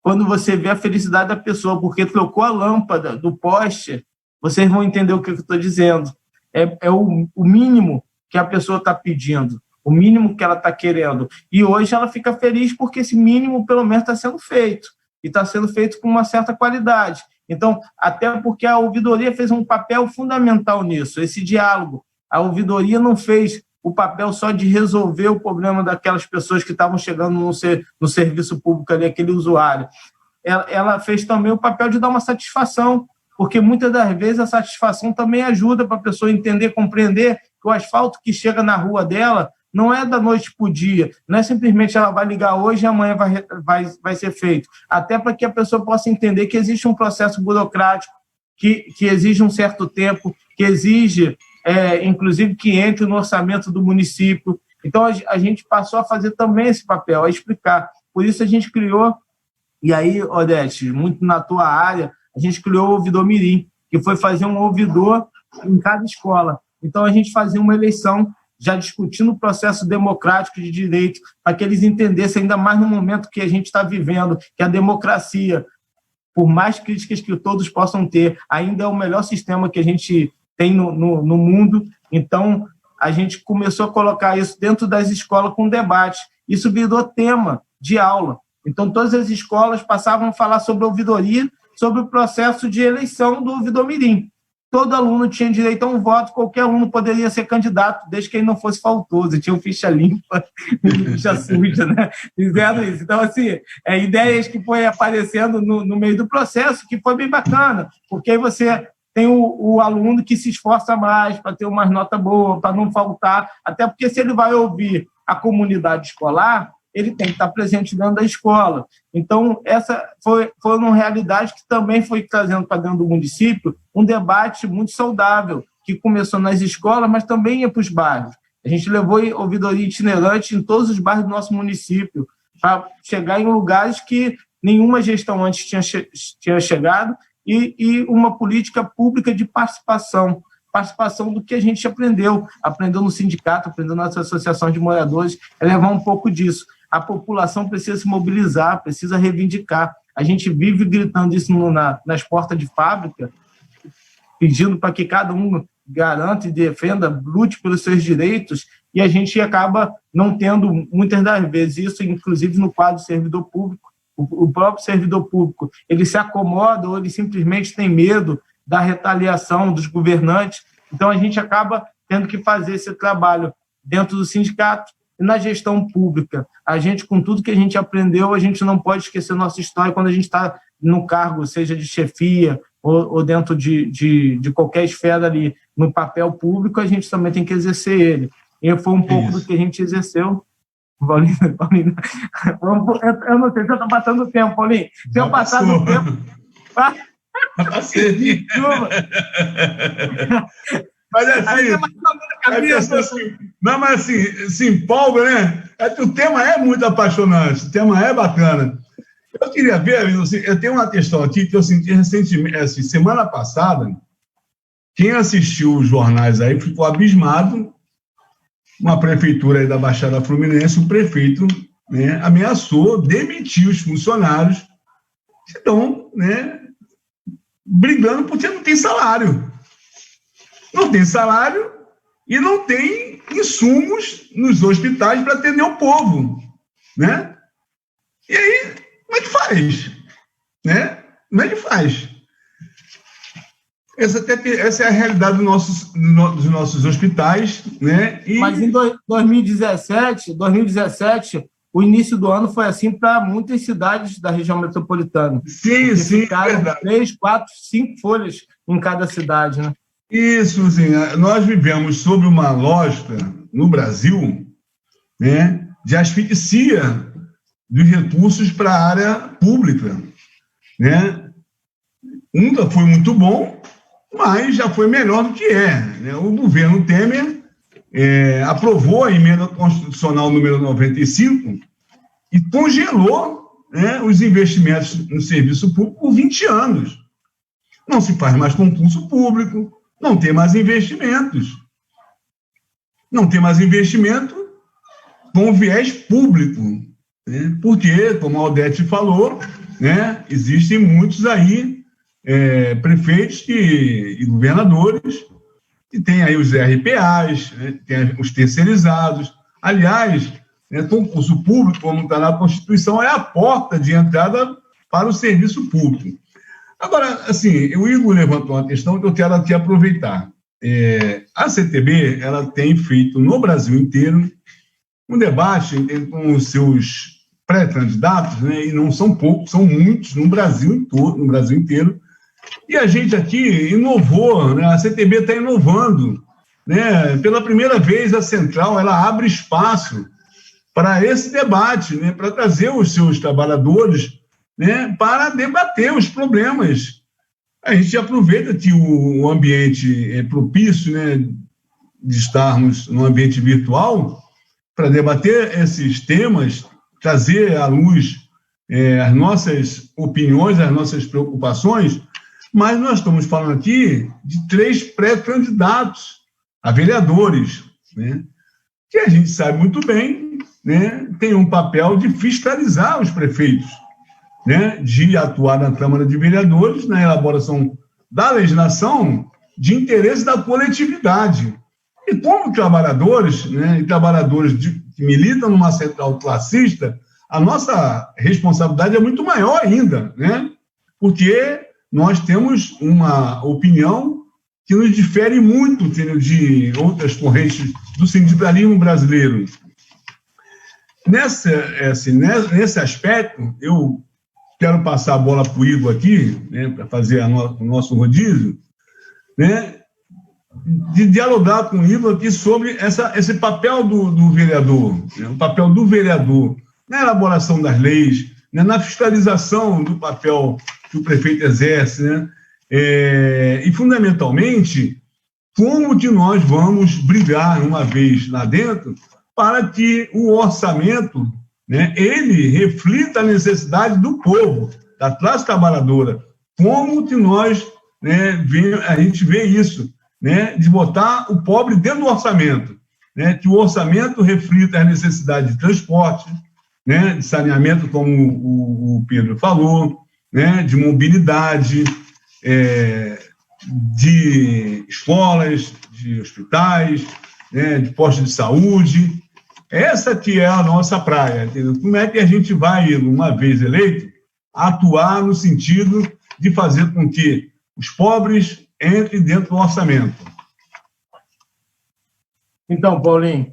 quando você vê a felicidade da pessoa, porque trocou a lâmpada do poste, vocês vão entender o que eu estou dizendo. É o mínimo que a pessoa está pedindo, o mínimo que ela está querendo. E hoje ela fica feliz porque esse mínimo, pelo menos, está sendo feito. E está sendo feito com uma certa qualidade. Então, até porque a ouvidoria fez um papel fundamental nisso, esse diálogo. A ouvidoria não fez o papel só de resolver o problema daquelas pessoas que estavam chegando no serviço público ali, aquele usuário. Ela fez também o papel de dar uma satisfação, porque muitas das vezes a satisfação também ajuda para a pessoa entender, compreender que o asfalto que chega na rua dela não é da noite para o dia, não é simplesmente ela vai ligar hoje e amanhã vai ser feito. Até para que a pessoa possa entender que existe um processo burocrático, que exige um certo tempo, que exige, inclusive, que entre no orçamento do município. Então, a gente passou a fazer também esse papel, a explicar. Por isso a gente criou, e aí, Odete, muito na tua área, a gente criou o Ouvidor Mirim, que foi fazer um ouvidor em cada escola. Então, a gente fazia uma eleição, já discutindo o processo democrático de direito, para que eles entendessem, ainda mais no momento que a gente está vivendo, que a democracia, por mais críticas que todos possam ter, ainda é o melhor sistema que a gente tem no mundo. Então, a gente começou a colocar isso dentro das escolas com debate. Isso virou tema de aula. Então, todas as escolas passavam a falar sobre ouvidoria, sobre o processo de eleição do Ouvidor Mirim. Todo aluno tinha direito a um voto, qualquer aluno poderia ser candidato, desde que ele não fosse faltoso, tinha ficha limpa, ficha suja, né? Dizendo isso. Então, assim, ideias que foi aparecendo no meio do processo, que foi bem bacana, porque aí você tem o aluno que se esforça mais para ter uma nota boa, para não faltar, até porque se ele vai ouvir a comunidade escolar, ele tem que estar presente dentro da escola. Então, essa foi uma realidade que também foi trazendo para dentro do município um debate muito saudável, que começou nas escolas, mas também ia para os bairros. A gente levou ouvidoria itinerante em todos os bairros do nosso município, para chegar em lugares que nenhuma gestão antes tinha chegado, e uma política pública de participação do que a gente aprendeu no sindicato, aprendeu nas associações de moradores, é levar um pouco disso. A população precisa se mobilizar, precisa reivindicar. A gente vive gritando isso nas portas de fábrica, pedindo para que cada um garanta e defenda, lute pelos seus direitos, e a gente acaba não tendo, muitas das vezes, isso, inclusive no quadro do servidor público. O próprio servidor público, ele se acomoda ou ele simplesmente tem medo da retaliação dos governantes. Então, a gente acaba tendo que fazer esse trabalho dentro do sindicato e na gestão pública. A gente, com tudo que a gente aprendeu, a gente não pode esquecer nossa história quando a gente está no cargo, seja de chefia ou dentro de qualquer esfera ali, no papel público, a gente também tem que exercer ele. E foi um pouco do que a gente exerceu. Paulinho, eu não sei se eu estou passando o tempo, Paulinho. Se eu passar do tempo... Mas assim, se empolga, né? É que o tema é muito apaixonante, o tema é bacana. Eu queria ver, eu tenho uma questão aqui que eu senti recentemente, assim, semana passada, quem assistiu os jornais aí ficou abismado. Uma prefeitura aí da Baixada Fluminense, o prefeito, né, ameaçou demitir os funcionários que estão, né, brigando porque não tem salário. Não tem salário e não tem insumos nos hospitais para atender o povo, né? E aí, como é que faz? Né? Como é que faz? Essa é a realidade dos nossos hospitais, né? Mas em 2017, o início do ano foi assim para muitas cidades da região metropolitana. Sim, ficaram 3, 4, 5 folhas em cada cidade, né? Isso, sim. Nós vivemos sob uma lógica, no Brasil, né, de asfixia dos recursos para a área pública, né? Nunca foi muito bom, mas já foi melhor do que né? O governo Temer aprovou a emenda constitucional número 95 e congelou, né, os investimentos no serviço público por 20 anos. Não se faz mais concurso público, não tem mais investimentos. Não tem mais investimento com viés público, né? Porque, como a Odete falou, né, existem muitos aí prefeitos e governadores que têm aí os RPAs, né, tem os terceirizados. Aliás, né, concurso público, como está na Constituição, é a porta de entrada para o serviço público. Agora, assim, o Igor levantou uma questão que eu quero aqui aproveitar. A CTB, ela tem feito no Brasil inteiro um debate com os seus pré-candidatos, né, e não são poucos, são muitos no Brasil inteiro. E a gente aqui inovou, né, a CTB está inovando, né, pela primeira vez a Central ela abre espaço para esse debate, né, para trazer os seus trabalhadores, né, para debater os problemas. A gente aproveita que o ambiente é propício, né, de estarmos no ambiente virtual para debater esses temas, trazer à luz as nossas opiniões, as nossas preocupações, mas nós estamos falando aqui de 3 pré-candidatos a vereadores, né, que a gente sabe muito bem, né, tem um papel de fiscalizar os prefeitos, né, de atuar na Câmara de Vereadores, na elaboração da legislação de interesse da coletividade. E como trabalhadores, né, e trabalhadores que militam numa central classista, a nossa responsabilidade é muito maior ainda, né, porque nós temos uma opinião que nos difere muito de outras correntes do sindicalismo brasileiro. Nesse aspecto, eu quero passar a bola para o Igor aqui, né, para fazer o nosso rodízio, né, de dialogar com o Igor aqui sobre esse papel do vereador, né, o papel do vereador na elaboração das leis, né, na fiscalização do papel que o prefeito exerce, né, e, fundamentalmente, como que nós vamos brigar, uma vez lá dentro, para que o orçamento, né, ele reflita a necessidade do povo, da classe trabalhadora. Como que nós, né, a gente vê isso, né, de botar o pobre dentro do orçamento, né, que o orçamento reflita a necessidade de transporte, né, de saneamento, como o Pedro falou, né, de mobilidade, de escolas, de hospitais, né, de postos de saúde. Essa que é a nossa praia, entendeu? Como é que a gente vai, uma vez eleito, atuar no sentido de fazer com que os pobres entrem dentro do orçamento? Então, Paulinho,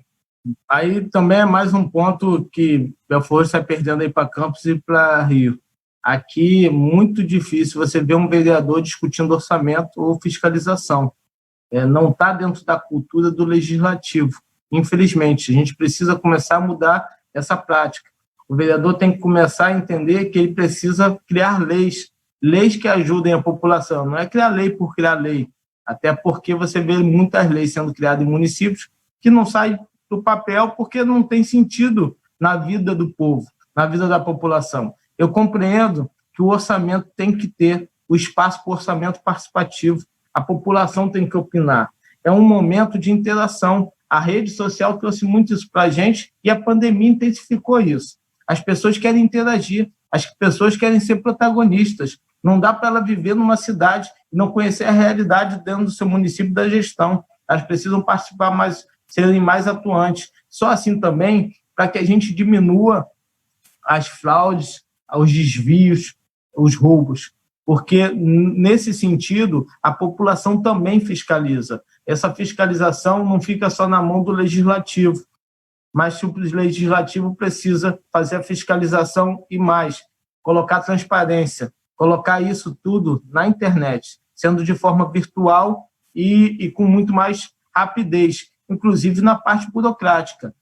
aí também é mais um ponto que Belfort está perdendo aí para Campos e para Rio. Aqui é muito difícil você ver um vereador discutindo orçamento ou fiscalização. Não está dentro da cultura do legislativo. Infelizmente, a gente precisa começar a mudar essa prática. O vereador tem que começar a entender que ele precisa criar leis que ajudem a população. Não é criar lei por criar lei, até porque você vê muitas leis sendo criadas em municípios que não saem do papel porque não tem sentido na vida do povo, na vida da população. Eu compreendo que o orçamento tem que ter o espaço para o orçamento participativo. A população tem que opinar. É um momento de interação. A rede social trouxe muito isso para a gente e a pandemia intensificou isso. As pessoas querem interagir, as pessoas querem ser protagonistas. Não dá para ela viver numa cidade e não conhecer a realidade dentro do seu município da gestão. Elas precisam participar mais, serem mais atuantes. Só assim também para que a gente diminua as fraudes, os desvios, os roubos. Porque, nesse sentido, a população também fiscaliza. Essa fiscalização não fica só na mão do legislativo, mas o legislativo precisa fazer a fiscalização e mais, colocar transparência, colocar isso tudo na internet, sendo de forma virtual e com muito mais rapidez, inclusive na parte burocrática.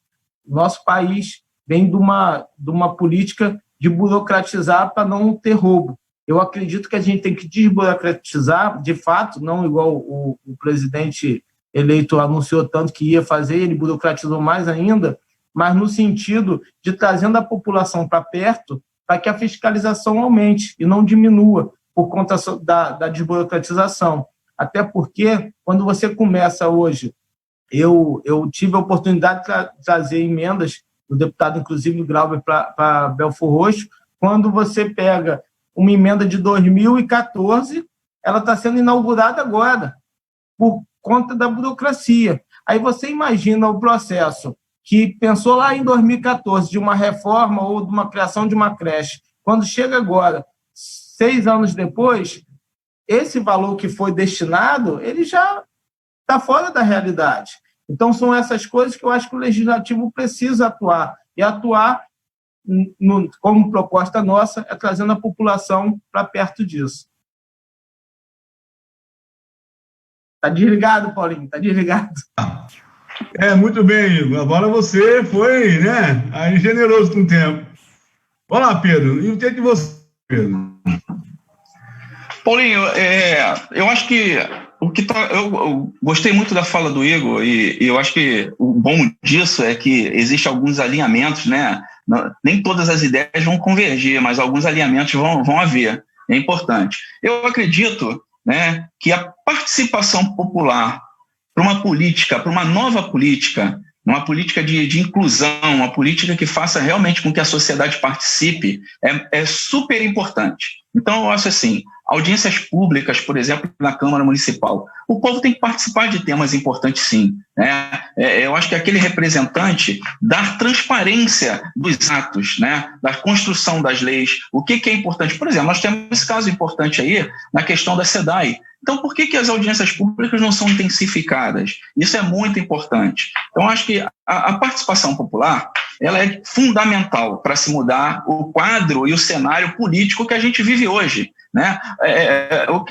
Nosso país vem de uma política de burocratizar para não ter roubo. Eu acredito que a gente tem que desburocratizar, de fato, não igual o presidente eleito anunciou tanto que ia fazer, ele burocratizou mais ainda, mas no sentido de trazendo a população para perto para que a fiscalização aumente e não diminua por conta da desburocratização. Até porque, quando você começa hoje, eu tive a oportunidade de trazer emendas do deputado, inclusive, Glauber, para Belfort Roxo, quando você pega uma emenda de 2014, ela está sendo inaugurada agora, por conta da burocracia. Aí você imagina o processo que pensou lá em 2014 de uma reforma ou de uma criação de uma creche. Quando chega agora, 6 anos depois, esse valor que foi destinado, ele já está fora da realidade. Então, são essas coisas que eu acho que o legislativo precisa atuar. E atuar, como proposta nossa, é trazendo a população para perto disso. Está desligado, Paulinho? Está desligado. Muito bem, Igor. Agora você foi, né, aí generoso com o tempo. Olá, Pedro. E o que é que você... Pedro? Paulinho, eu acho que eu gostei muito da fala do Igor e eu acho que o bom disso é que existem alguns alinhamentos, né? Nem todas as ideias vão convergir, mas alguns alinhamentos vão haver. É importante. Eu acredito, né, que a participação popular para uma política, para uma nova política, uma política de inclusão, uma política que faça realmente com que a sociedade participe, é super importante. Então, eu acho assim, audiências públicas, por exemplo, na Câmara Municipal, o povo tem que participar de temas importantes, sim, né? Eu acho que aquele representante dar transparência dos atos, né? Da construção das leis, o que é importante. Por exemplo, nós temos esse caso importante aí na questão da SEDAI. Então, por que as audiências públicas não são intensificadas? Isso é muito importante. Então, acho que a participação popular ela é fundamental para se mudar o quadro e o cenário político que a gente vive hoje, né?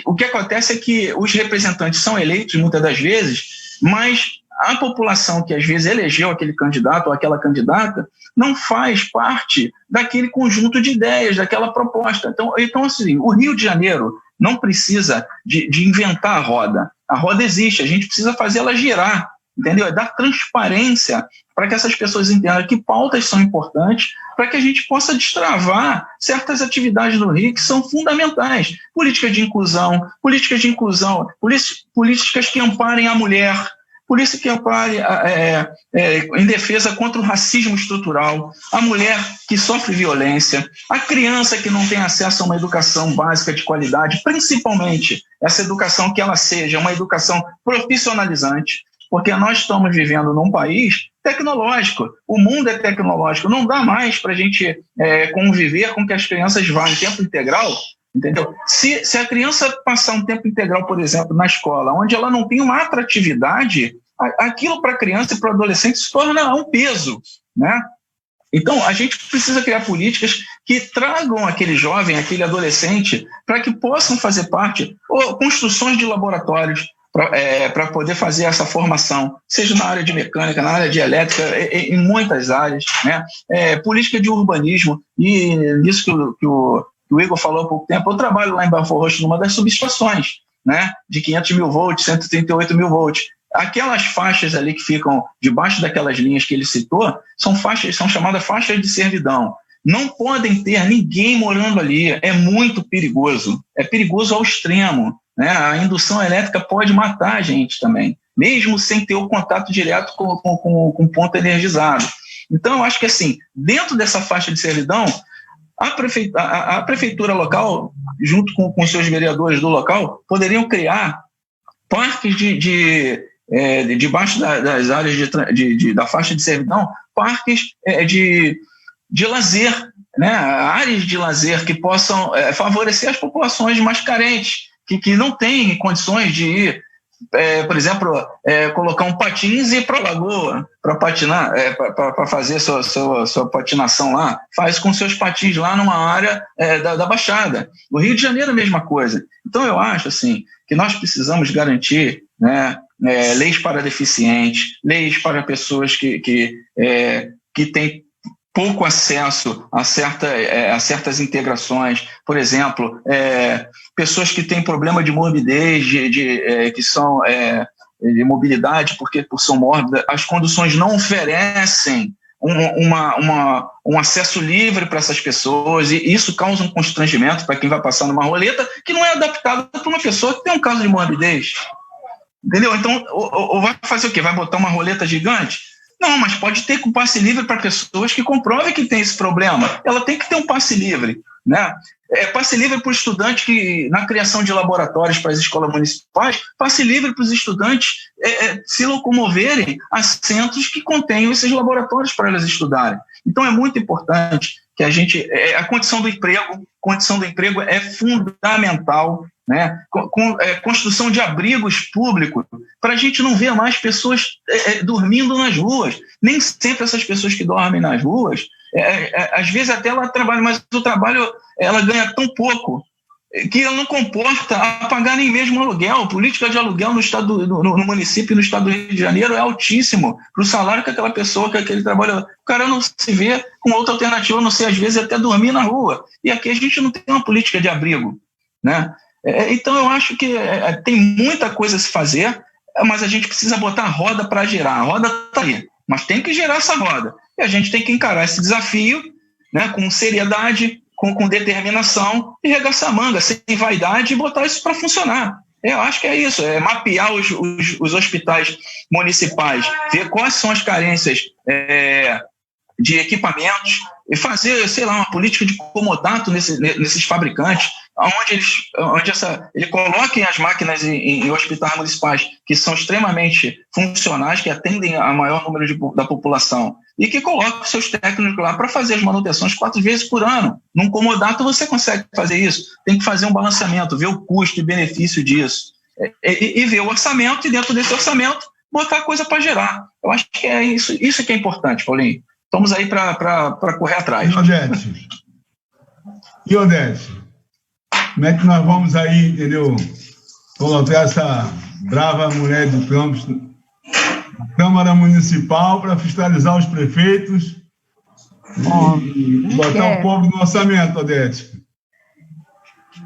O que acontece é que os representantes são eleitos muitas das vezes, mas a população que às vezes elegeu aquele candidato ou aquela candidata não faz parte daquele conjunto de ideias, daquela proposta. Então assim, o Rio de Janeiro não precisa de inventar a roda existe, a gente precisa fazê-la girar, entendeu? É dar transparência para que essas pessoas entendam que pautas são importantes, para que a gente possa destravar certas atividades no Rio que são fundamentais. Políticas de inclusão, políticas que amparem a mulher, polícia que ampare em defesa contra o racismo estrutural, a mulher que sofre violência, a criança que não tem acesso a uma educação básica de qualidade, principalmente essa educação que ela seja uma educação profissionalizante, porque nós estamos vivendo num país tecnológico, o mundo é tecnológico, não dá mais para a gente conviver com que as crianças vão em tempo integral, entendeu? Se a criança passar um tempo integral, por exemplo, na escola, onde ela não tem uma atratividade, aquilo para a criança e para o adolescente se torna um peso, né? Então, a gente precisa criar políticas que tragam aquele jovem, aquele adolescente, para que possam fazer parte, ou construções de laboratórios, para poder fazer essa formação, seja na área de mecânica, na área de elétrica, em muitas áreas, né? Política de urbanismo, e nisso que o Igor falou há pouco tempo, eu trabalho lá em Belfort Roxo numa das subestações, né? De 500 mil volts, 138 mil volts. Aquelas faixas ali que ficam debaixo daquelas linhas que ele citou, são chamadas faixas de servidão. Não podem ter ninguém morando ali, é muito perigoso, é perigoso ao extremo, né? A indução elétrica pode matar a gente também, mesmo sem ter o contato direto com o ponto energizado. Então, eu acho que assim, dentro dessa faixa de servidão, a prefeitura local, junto com os seus vereadores do local, poderiam criar parques debaixo das áreas da faixa de servidão, parques de lazer, né? Áreas de lazer que possam favorecer as populações mais carentes, que não têm condições de ir, por exemplo, colocar um patins e ir para a lagoa para patinar, para fazer sua patinação lá, faz com seus patins lá numa área da Baixada. O Rio de Janeiro é a mesma coisa. Então eu acho assim, que nós precisamos garantir, né, leis para deficientes, leis para pessoas que têm pouco acesso a certas integrações, por exemplo, pessoas que têm problema de morbidez, que são de mobilidade, porque são mórbidas, as condições não oferecem um acesso livre para essas pessoas, e isso causa um constrangimento para quem vai passar numa roleta que não é adaptada para uma pessoa que tem um caso de morbidez. Entendeu? Então, ou vai fazer o quê? Vai botar uma roleta gigante? Não, mas pode ter com passe livre para pessoas que comprovem que tem esse problema. Ela tem que ter um passe livre, né? Passe livre para o estudante que, na criação de laboratórios para as escolas municipais, passe livre para os estudantes se locomoverem a centros que contenham esses laboratórios para elas estudarem. Então é muito importante que a gente... a condição do emprego é fundamental, né? Construção de abrigos públicos, para a gente não ver mais pessoas dormindo nas ruas. Nem sempre essas pessoas que dormem nas ruas, às vezes até ela trabalha, mas o trabalho ela ganha tão pouco que ela não comporta a pagar nem mesmo aluguel. A política de aluguel no município e no estado do Rio de Janeiro é altíssimo para o salário que aquela pessoa, que aquele trabalho, o cara não se vê com outra alternativa, a não ser às vezes até dormir na rua. E aqui a gente não tem uma política de abrigo, né? Então eu acho que tem muita coisa a se fazer, mas a gente precisa botar a roda para girar. A roda está aí, mas tem que girar essa roda. E a gente tem que encarar esse desafio, né, com seriedade, com determinação, e regaçar a manga, sem vaidade, e botar isso para funcionar. Eu acho que é isso, mapear os hospitais municipais, ver quais são as carências de equipamentos, e fazer, sei lá, uma política de comodato nesses fabricantes, onde eles coloquem as máquinas em hospitais municipais que são extremamente funcionais, que atendem a maior número da população, e que coloquem seus técnicos lá para fazer as manutenções 4 vezes por ano. Num comodato você consegue fazer isso. Tem que fazer um balanceamento, ver o custo e benefício disso, e ver o orçamento, e dentro desse orçamento botar a coisa para gerar. Eu acho que é isso que é importante, Paulinho. Estamos aí para correr atrás. E Odete, como é que nós vamos aí, entendeu, colocar essa brava mulher do Campos Câmara Municipal para fiscalizar os prefeitos e botar o povo no orçamento, Odete.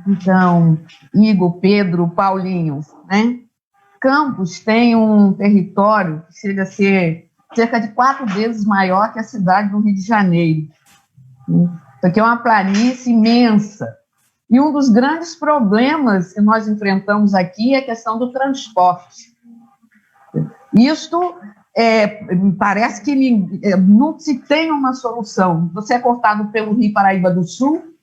Então, Igor, Pedro, Paulinho, né? Campos tem um território que chega a ser cerca de 4 vezes maior que a cidade do Rio de Janeiro. Isso aqui é uma planície imensa. E um dos grandes problemas que nós enfrentamos aqui é a questão do transporte. Isto parece que não se tem uma solução. Você é cortado pelo Rio Paraíba do Sul,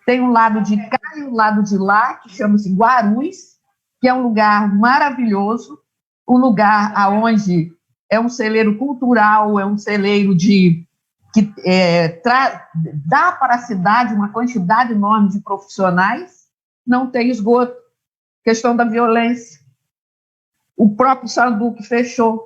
tem um lado de cá e um lado de lá, que chama-se Guarulhos, que é um lugar maravilhoso, um lugar onde é um celeiro cultural, é um celeiro que dá para a cidade uma quantidade enorme de profissionais, não tem esgoto, questão da violência. O próprio Sanduque fechou.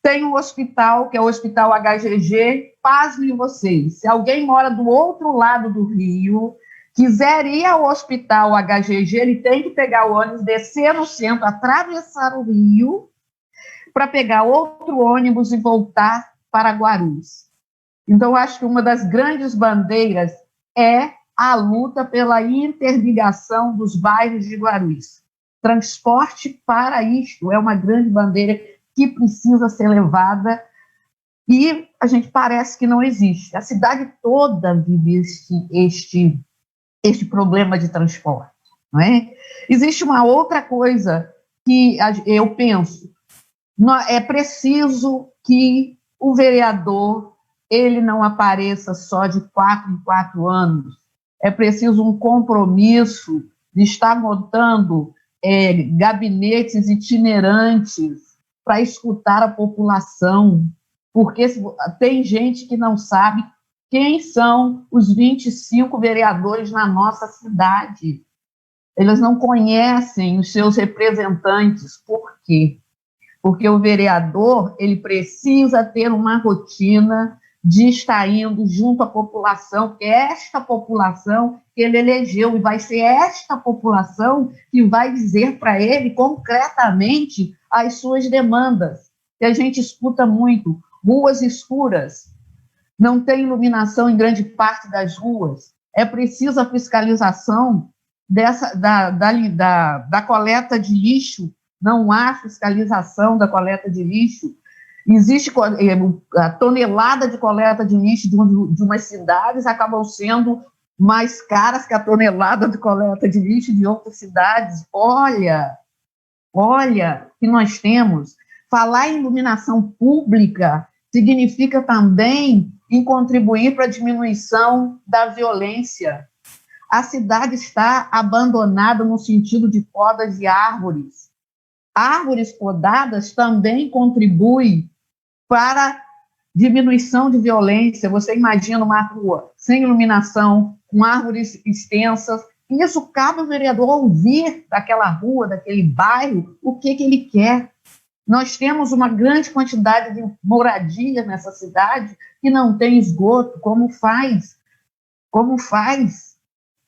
Tem um hospital, que é o Hospital HGG, pasmem vocês, se alguém mora do outro lado do Rio, quiser ir ao Hospital HGG, ele tem que pegar o ônibus, descer no centro, atravessar o Rio, para pegar outro ônibus e voltar para Guarulhos. Então, acho que uma das grandes bandeiras é a luta pela interligação dos bairros de Guarulhos. Transporte para isto é uma grande bandeira que precisa ser levada e a gente parece que não existe. A cidade toda vive este problema de transporte, não é? Existe uma outra coisa que eu penso, é preciso que o vereador ele não apareça só de 4 em 4 anos, é preciso um compromisso de estar montando gabinetes itinerantes para escutar a população, porque tem gente que não sabe quem são os 25 vereadores na nossa cidade. Eles não conhecem os seus representantes. Por quê? Porque o vereador ele precisa ter uma rotina de estar indo junto à população, que é esta população que ele elegeu, e vai ser esta população que vai dizer para ele concretamente as suas demandas. Que a gente escuta muito, ruas escuras, não tem iluminação em grande parte das ruas, é preciso a fiscalização da coleta de lixo, não há fiscalização da coleta de lixo, existe a tonelada de coleta de lixo de umas cidades acabam sendo mais caras que a tonelada de coleta de lixo de outras cidades. Olha que nós temos. Falar em iluminação pública significa também em contribuir para a diminuição da violência. A cidade está abandonada no sentido de podas de árvores. Árvores podadas também contribuem para diminuição de violência. Você imagina uma rua sem iluminação, com árvores extensas, isso cabe ao vereador ouvir daquela rua, daquele bairro, o que ele quer. Nós temos uma grande quantidade de moradia nessa cidade que não tem esgoto. Como faz? Como faz?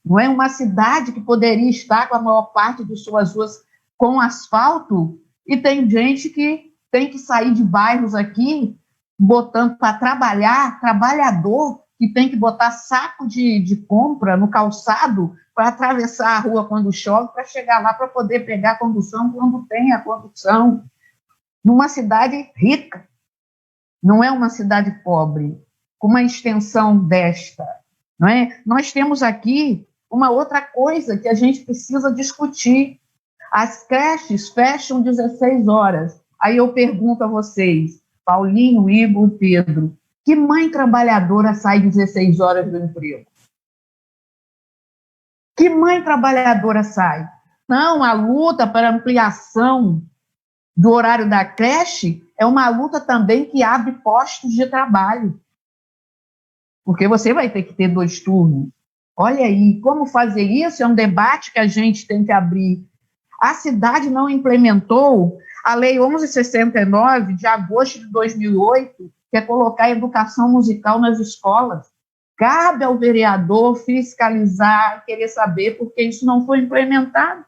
Não é uma cidade que poderia estar com a maior parte de suas ruas com asfalto, e tem gente que tem que sair de bairros aqui, botando para trabalhar, trabalhador que tem que botar saco de compra no calçado para atravessar a rua quando chove, para chegar lá para poder pegar a condução quando tem a condução. Numa cidade rica, não é uma cidade pobre, com uma extensão desta, não é? Nós temos aqui uma outra coisa que a gente precisa discutir. As creches fecham 16 horas. Aí eu pergunto a vocês, Paulinho, Igor, Pedro, que mãe trabalhadora sai 16 horas do emprego? Que mãe trabalhadora sai? Não, a luta para ampliação do horário da creche é uma luta também que abre postos de trabalho. Porque você vai ter que ter 2 turnos. Olha aí, como fazer isso é um debate que a gente tem que abrir. A cidade não implementou a Lei 1169, de agosto de 2008, que é colocar a educação musical nas escolas. Cabe ao vereador fiscalizar, querer saber por que isso não foi implementado.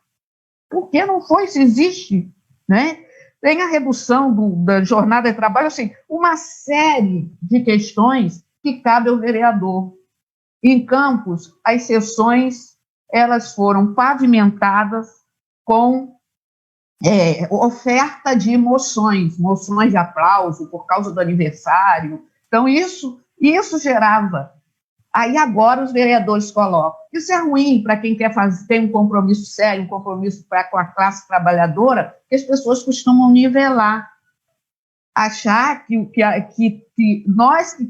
Por que não foi, se existe, né? tem a redução da jornada de trabalho, assim, uma série de questões que cabe ao vereador. Em Campos, as sessões elas foram pavimentadas com oferta de moções de aplauso por causa do aniversário. Então, isso gerava. Aí agora os vereadores colocam. Isso é ruim para quem quer ter um compromisso sério, um compromisso com a classe trabalhadora, que as pessoas costumam nivelar. Achar que nós que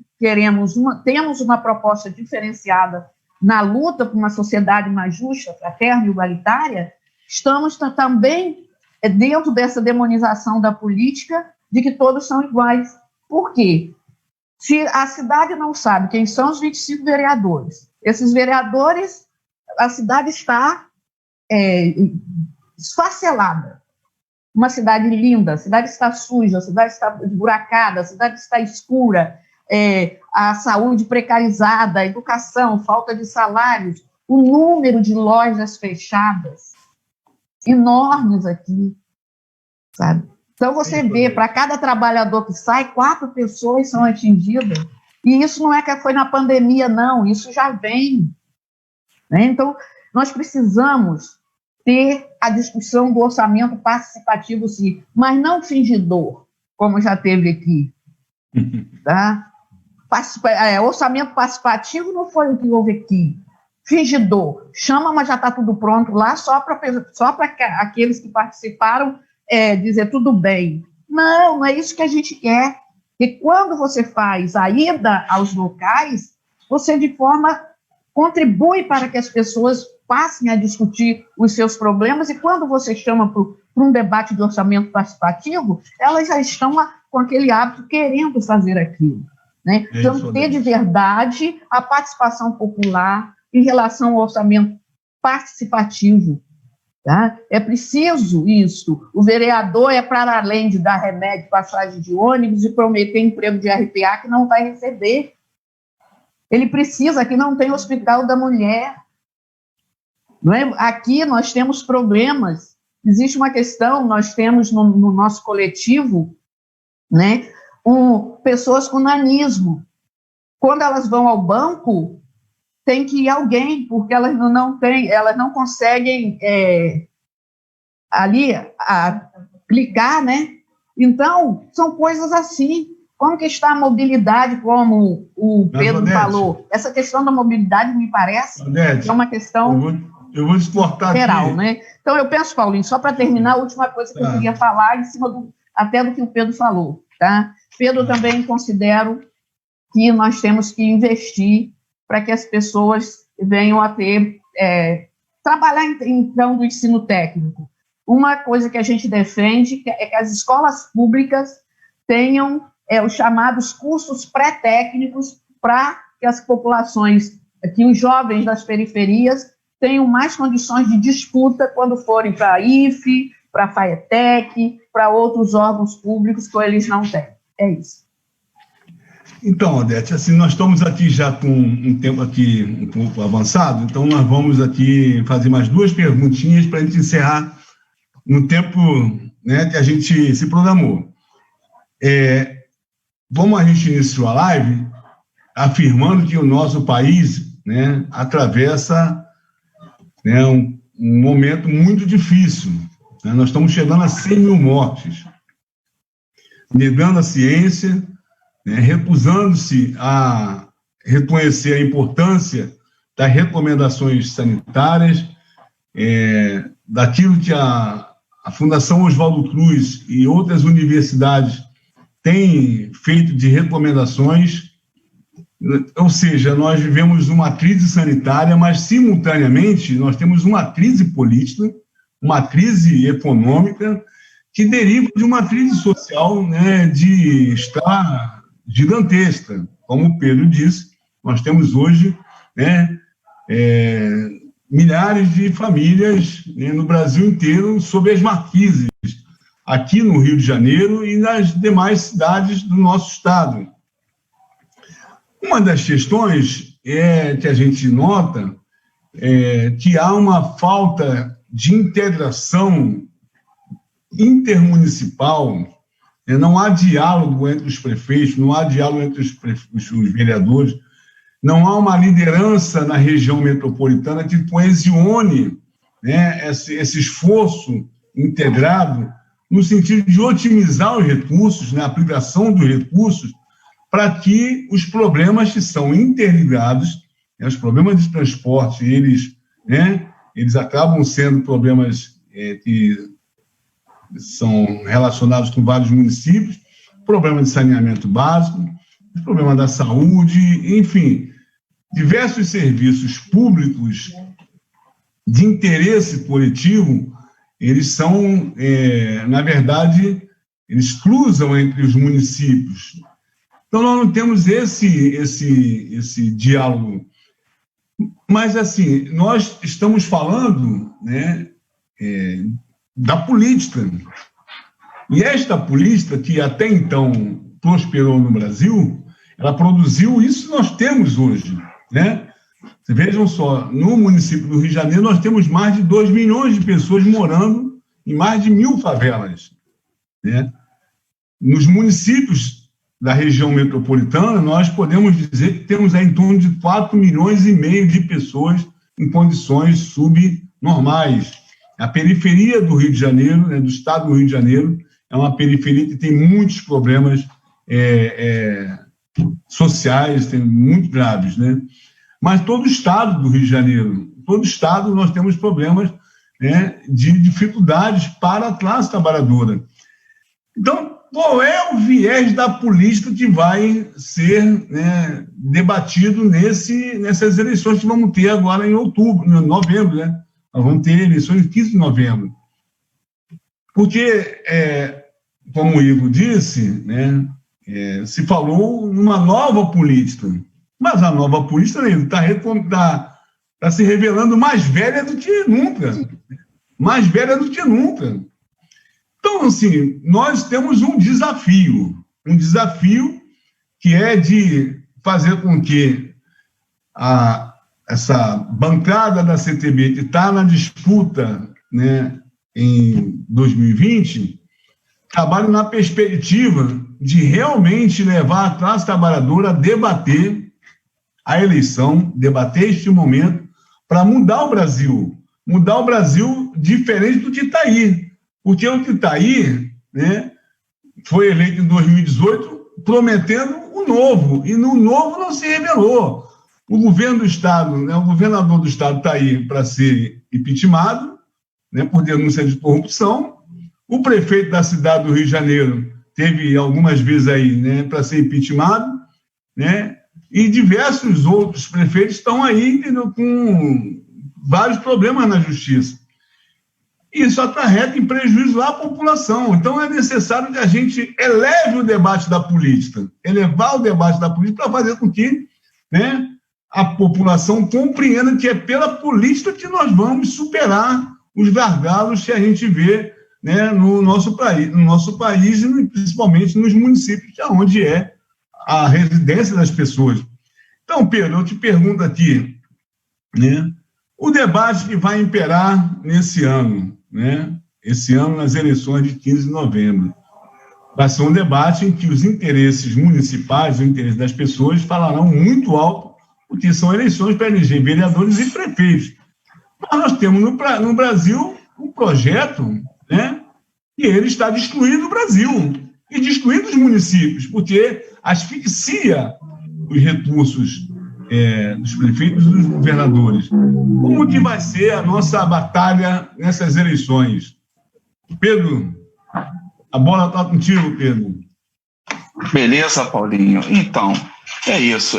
temos uma proposta diferenciada na luta por uma sociedade mais justa, fraterna e igualitária, estamos também dentro dessa demonização da política de que todos são iguais. Por quê? Se a cidade não sabe quem são os 25 vereadores, esses vereadores, a cidade está esfacelada. Uma cidade linda, a cidade está suja, a cidade está buracada, a cidade está escura, a saúde precarizada, a educação, falta de salários, o número de lojas fechadas, enormes aqui, sabe? Então, você vê, para cada trabalhador que sai, 4 pessoas são atingidas, e isso não é que foi na pandemia, não, isso já vem. Né? Então, nós precisamos ter a discussão do orçamento participativo, sim, mas não fingidor, como já teve aqui. Tá? Orçamento participativo não foi o que houve aqui. Fingidor, chama, mas já está tudo pronto lá, só para aqueles que participaram dizer tudo bem. Não é isso que a gente quer. E quando você faz a ida aos locais, você de forma contribui para que as pessoas passem a discutir os seus problemas, e quando você chama para um debate de orçamento participativo, elas já estão com aquele hábito querendo fazer aquilo. Né? Então, ter de verdade a participação popular em relação ao orçamento participativo. Tá? É preciso isso. O vereador para além de dar remédio, passagem de ônibus e prometer emprego de RPA que não vai receber. Ele precisa, aqui não tem hospital da mulher. Não é? Aqui nós temos problemas. Existe uma questão, nós temos no nosso coletivo, né, pessoas com nanismo. Quando elas vão ao banco, tem que ir alguém, porque elas não conseguem clicar, né? Então, são coisas assim. Como que está a mobilidade, como o Pedro Odete, falou? Essa questão da mobilidade me parece Odete, que é uma questão eu vou exportar geral, aqui. né? Então, eu penso, Paulinho, só para terminar, a última coisa que eu queria falar, em cima até do que o Pedro falou, tá? Pedro, também considero que nós temos que investir para que as pessoas venham a trabalhar, então, do ensino técnico. Uma coisa que a gente defende é que as escolas públicas tenham os chamados cursos pré-técnicos para que as populações, que os jovens das periferias tenham mais condições de disputa quando forem para a IFE, para a FAETEC, para outros órgãos públicos que eles não têm. É isso. Então, Odete, assim, nós estamos aqui já com um tempo aqui um pouco avançado, então nós vamos aqui fazer mais 2 perguntinhas para a gente encerrar no tempo, né, que a gente se programou. Como a gente iniciou a live, afirmando que o nosso país, né, atravessa, né, um momento muito difícil. Né? Nós estamos chegando a 100 mil mortes, negando a ciência, né, recusando-se a reconhecer a importância das recomendações sanitárias, daquilo que a Fundação Oswaldo Cruz e outras universidades têm feito de recomendações. Ou seja, nós vivemos uma crise sanitária, mas, simultaneamente, nós temos uma crise política, uma crise econômica, que deriva de uma crise social, né, de estar gigantesca. Como o Pedro disse, nós temos hoje, né, milhares de famílias, né, no Brasil inteiro sob as marquises, aqui no Rio de Janeiro e nas demais cidades do nosso estado. Uma das questões que a gente nota que há uma falta de integração intermunicipal, não há diálogo entre os prefeitos, não há diálogo entre os vereadores, não há uma liderança na região metropolitana que coesione, né, esse esforço integrado no sentido de otimizar os recursos, né, a aplicação dos recursos, para que os problemas que são interligados, né, os problemas de transporte, eles acabam sendo problemas que são relacionados com vários municípios, problema de saneamento básico, problema da saúde, enfim, diversos serviços públicos de interesse coletivo, eles são, na verdade, eles cruzam entre os municípios. Então, nós não temos esse diálogo. Mas, assim, nós estamos falando, né, da política. E esta política, que até então prosperou no Brasil, ela produziu isso que nós temos hoje, né? Vejam só, no município do Rio de Janeiro, nós temos mais de 2 milhões de pessoas morando em mais de 1.000 favelas, né? Nos municípios da região metropolitana, nós podemos dizer que temos aí em torno de 4,5 milhões de pessoas em condições subnormais. A periferia do Rio de Janeiro, né, do estado do Rio de Janeiro, é uma periferia que tem muitos problemas sociais, tem muito graves, né? Mas todo o estado do Rio de Janeiro, todo o estado nós temos problemas, né, de dificuldades para a classe trabalhadora. Então, qual é o viés da política que vai ser, né, debatido nessas eleições que vamos ter agora em novembro, né? Nós vamos ter eleições em 15 de novembro. Porque, como o Igor disse, né, se falou numa nova política, mas a nova política está se revelando mais velha do que nunca. Mais velha do que nunca. Então, assim, nós temos um desafio que é de fazer com que essa bancada da CTB, que está na disputa, né, em 2020, trabalhe na perspectiva de realmente levar a classe trabalhadora a debater a eleição, debater este momento, para mudar o Brasil diferente do que está aí. Porque o que está aí, né, foi eleito em 2018 prometendo o novo, e no novo não se revelou. O governo do Estado, né, o governador do Estado está aí para ser impeachmentado, né, por denúncia de corrupção. O prefeito da cidade do Rio de Janeiro teve algumas vezes aí, né, para ser impeachmentado, né, e diversos outros prefeitos estão aí, entendeu, com vários problemas na justiça. Isso acarreta em prejuízo à população. Então, é necessário que a gente eleve o debate da política, elevar o debate da política para fazer com que, né, a população compreenda que é pela política que nós vamos superar os gargalos que a gente vê, né, no nosso país e principalmente nos municípios, que é onde é a residência das pessoas. Então, Pedro, eu te pergunto aqui, né, o debate que vai imperar nesse ano, né, esse ano nas eleições de 15 de novembro, vai ser um debate em que os interesses municipais, o interesse das pessoas falarão muito alto, porque são eleições para eleger vereadores e prefeitos. Mas nós temos no Brasil um projeto, né, e ele está destruindo o Brasil e destruindo os municípios, porque asfixia os recursos dos prefeitos e dos governadores. Como que vai ser a nossa batalha nessas eleições? Pedro, a bola está contigo, Pedro. Beleza, Paulinho. Então, é isso.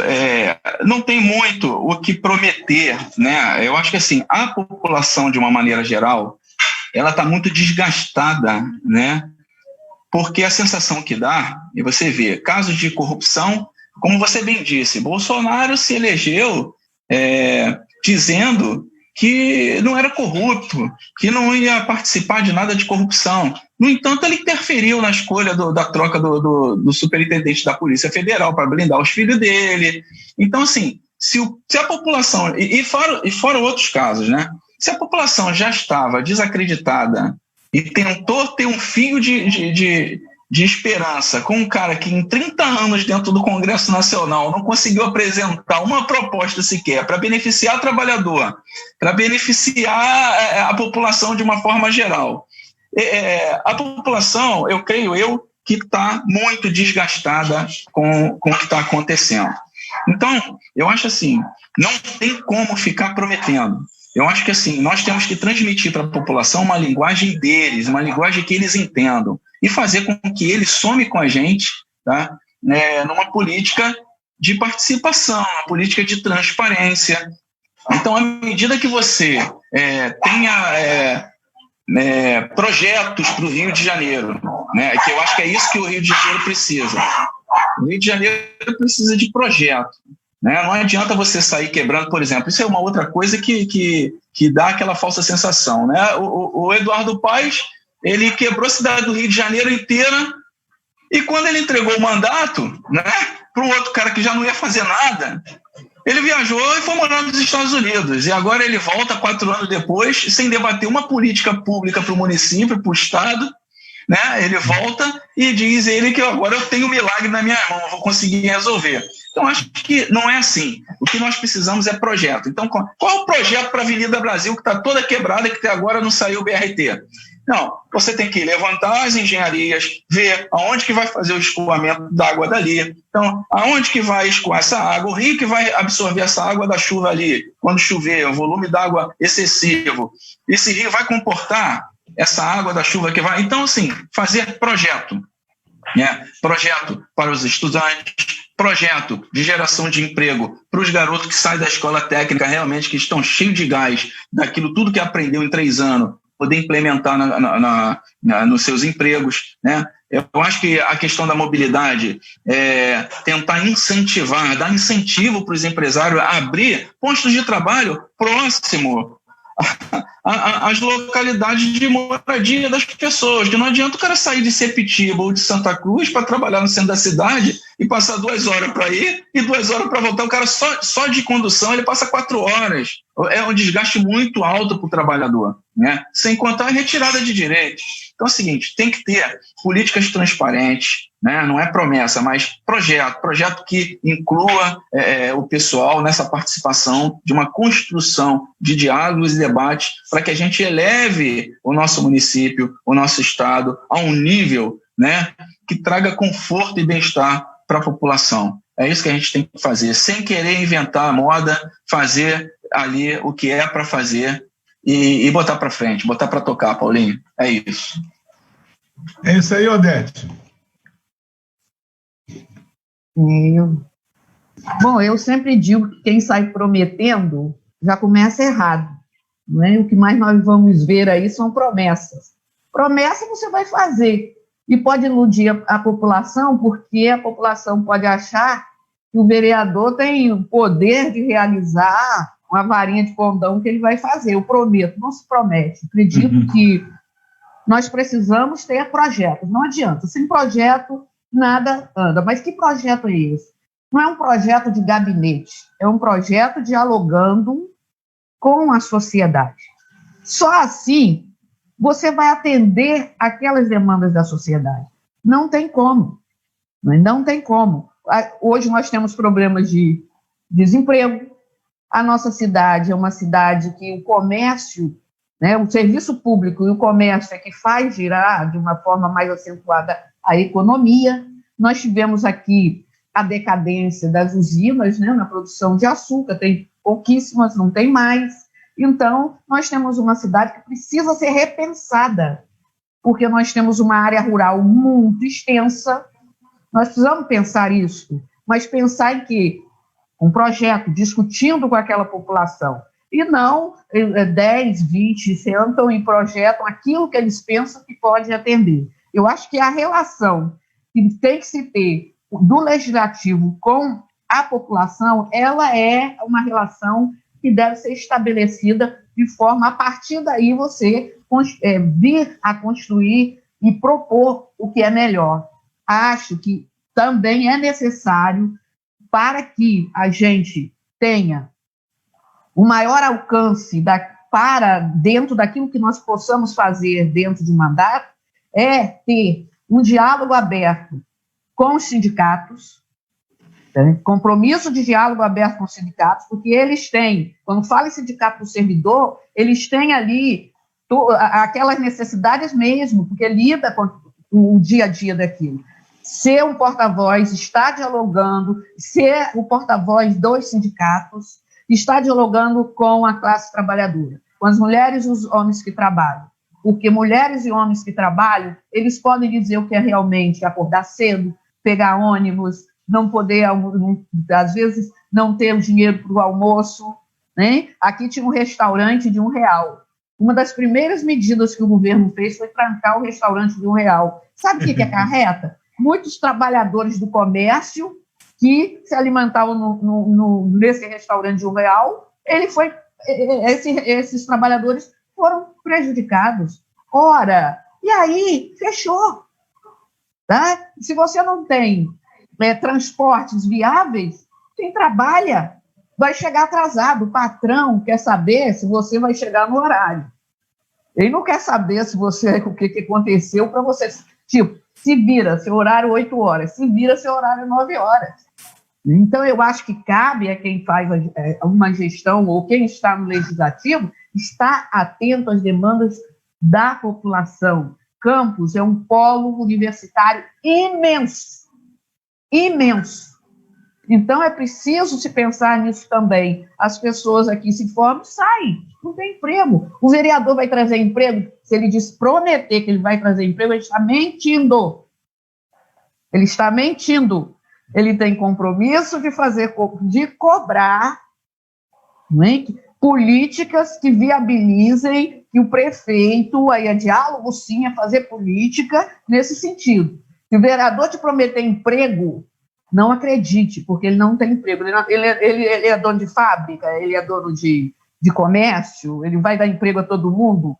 Não tem muito o que prometer, né? Eu acho que, assim, a população, de uma maneira geral, ela está muito desgastada, né? Porque a sensação que dá, e você vê, casos de corrupção, como você bem disse, Bolsonaro se elegeu dizendo que não era corrupto, que não ia participar de nada de corrupção. No entanto, ele interferiu na escolha da troca do superintendente da Polícia Federal para blindar os filhos dele. Então, assim, se a população... E fora outros casos, né? Se a população já estava desacreditada e tentou ter um fio de esperança com um cara que em 30 anos dentro do Congresso Nacional não conseguiu apresentar uma proposta sequer para beneficiar o trabalhador, para beneficiar a população de uma forma geral. A população, eu creio que está muito desgastada com o que está acontecendo. Então, eu acho assim, não tem como ficar prometendo. Eu acho que assim, nós temos que transmitir para a população uma linguagem deles, uma linguagem que eles entendam, e fazer com que eles somem com a gente, tá? Numa política de participação, uma política de transparência. Então, à medida que você tenha projetos para o Rio de Janeiro, né, que eu acho que é isso que o Rio de Janeiro precisa. O Rio de Janeiro precisa de projeto. Né? Não adianta você sair quebrando, por exemplo. Isso é uma outra coisa que dá aquela falsa sensação. Né? O Eduardo Paes, ele quebrou a cidade do Rio de Janeiro inteira, e quando ele entregou o mandato, né, para um outro cara que já não ia fazer nada, ele viajou e foi morar nos Estados Unidos. E agora ele volta 4 anos depois, sem debater uma política pública para o município, para o Estado. Né? Ele volta e diz ele que agora eu tenho um milagre na minha mão, eu vou conseguir resolver. Então, acho que não é assim. O que nós precisamos é projeto. Então, qual é o projeto para a Avenida Brasil, que está toda quebrada, que até agora não saiu o BRT? Não, você tem que levantar as engenharias, ver aonde que vai fazer o escoamento da água dali. Então, aonde que vai escoar essa água? O rio que vai absorver essa água da chuva ali, quando chover, o volume d'água excessivo. Esse rio vai comportar essa água da chuva que vai... Então, assim, fazer projeto. Né? Projeto para os estudantes, projeto de geração de emprego para os garotos que saem da escola técnica, realmente que estão cheios de gás, daquilo tudo que aprendeu em 3 anos, poder implementar nos seus empregos. Né? Eu acho que a questão da mobilidade é tentar incentivar, dar incentivo para os empresários a abrir postos de trabalho próximo às localidades de moradia das pessoas, que não adianta o cara sair de Sepitiba ou de Santa Cruz para trabalhar no centro da cidade e passar 2 horas para ir e 2 horas para voltar. O cara só de condução ele passa 4 horas. É um desgaste muito alto para o trabalhador, né? Sem contar a retirada de direitos. Então é o seguinte, tem que ter políticas transparentes, né? Não é promessa, mas projeto que inclua o pessoal nessa participação de uma construção de diálogos e debates para que a gente eleve o nosso município, o nosso estado a um nível, né, que traga conforto e bem-estar para a população. É isso que a gente tem que fazer, sem querer inventar a moda, fazer ali o que é para fazer e botar para frente, botar para tocar, Paulinho. É isso. É isso aí, Odete. Bom, eu sempre digo que quem sai prometendo já começa errado. Não é? O que mais nós vamos ver aí são promessas. Promessa você vai fazer. E pode iludir a população, porque a população pode achar que o vereador tem o poder de realizar uma varinha de condão que ele vai fazer. Eu prometo, não se promete. Acredito que nós precisamos ter projetos. Não adianta. Sem projeto, nada anda. Mas que projeto é esse? Não é um projeto de gabinete. É um projeto dialogando com a sociedade. Só assim você vai atender aquelas demandas da sociedade. Não tem como. Não tem como. Hoje nós temos problemas de desemprego. A nossa cidade é uma cidade que o comércio, né, o serviço público e o comércio é que faz girar de uma forma mais acentuada a economia. Nós tivemos aqui a decadência das usinas, né, na produção de açúcar, tem pouquíssimas, não tem mais. Então, nós temos uma cidade que precisa ser repensada, porque nós temos uma área rural muito extensa. Nós precisamos pensar isso, mas pensar em quê? Um projeto, discutindo com aquela população. E não 10, 20 sentam e projetam aquilo que eles pensam que pode atender. Eu acho que a relação que tem que se ter do legislativo com a população, ela é uma relação que deve ser estabelecida de forma, a partir daí, você vir a construir e propor o que é melhor. Acho que também é necessário, para que a gente tenha o maior alcance para, dentro daquilo que nós possamos fazer dentro de um mandato, é ter um diálogo aberto com os sindicatos, compromisso de diálogo aberto com os sindicatos, porque eles têm, quando fala em sindicato do servidor, eles têm ali aquelas necessidades mesmo, porque lida com o dia a dia daquilo. Ser um porta-voz, estar dialogando, ser o porta-voz dos sindicatos, estar dialogando com a classe trabalhadora, com as mulheres e os homens que trabalham. Porque mulheres e homens que trabalham, eles podem dizer o que é realmente acordar cedo, pegar ônibus, não poder, às vezes, não ter o dinheiro para o almoço, né? Aqui tinha um restaurante de R$1. Uma das primeiras medidas que o governo fez foi trancar o restaurante de R$1. Sabe o que acarreta? Muitos trabalhadores do comércio que se alimentavam nesse restaurante de R$1, esses trabalhadores foram prejudicados. Ora, e aí fechou. Tá? Se você não tem transportes viáveis, quem trabalha vai chegar atrasado. O patrão quer saber se você vai chegar no horário. Ele não quer saber o que aconteceu para você. Tipo, se vira seu horário 8 horas, se vira seu horário 9 horas. Então, eu acho que cabe a quem faz uma gestão ou quem está no legislativo estar atento às demandas da população. Campos é um polo universitário imenso. Imenso. Então, é preciso se pensar nisso também. As pessoas aqui se formam, saem, não tem emprego. O vereador vai trazer emprego? Se ele prometer que ele vai trazer emprego, ele está mentindo. Ele está mentindo. Ele tem compromisso de cobrar, né, políticas que viabilizem que o prefeito, aí é diálogo sim, é fazer política nesse sentido. Se o vereador te prometer emprego, não acredite, porque ele não tem emprego. Ele é dono de fábrica, ele é dono de comércio, ele vai dar emprego a todo mundo.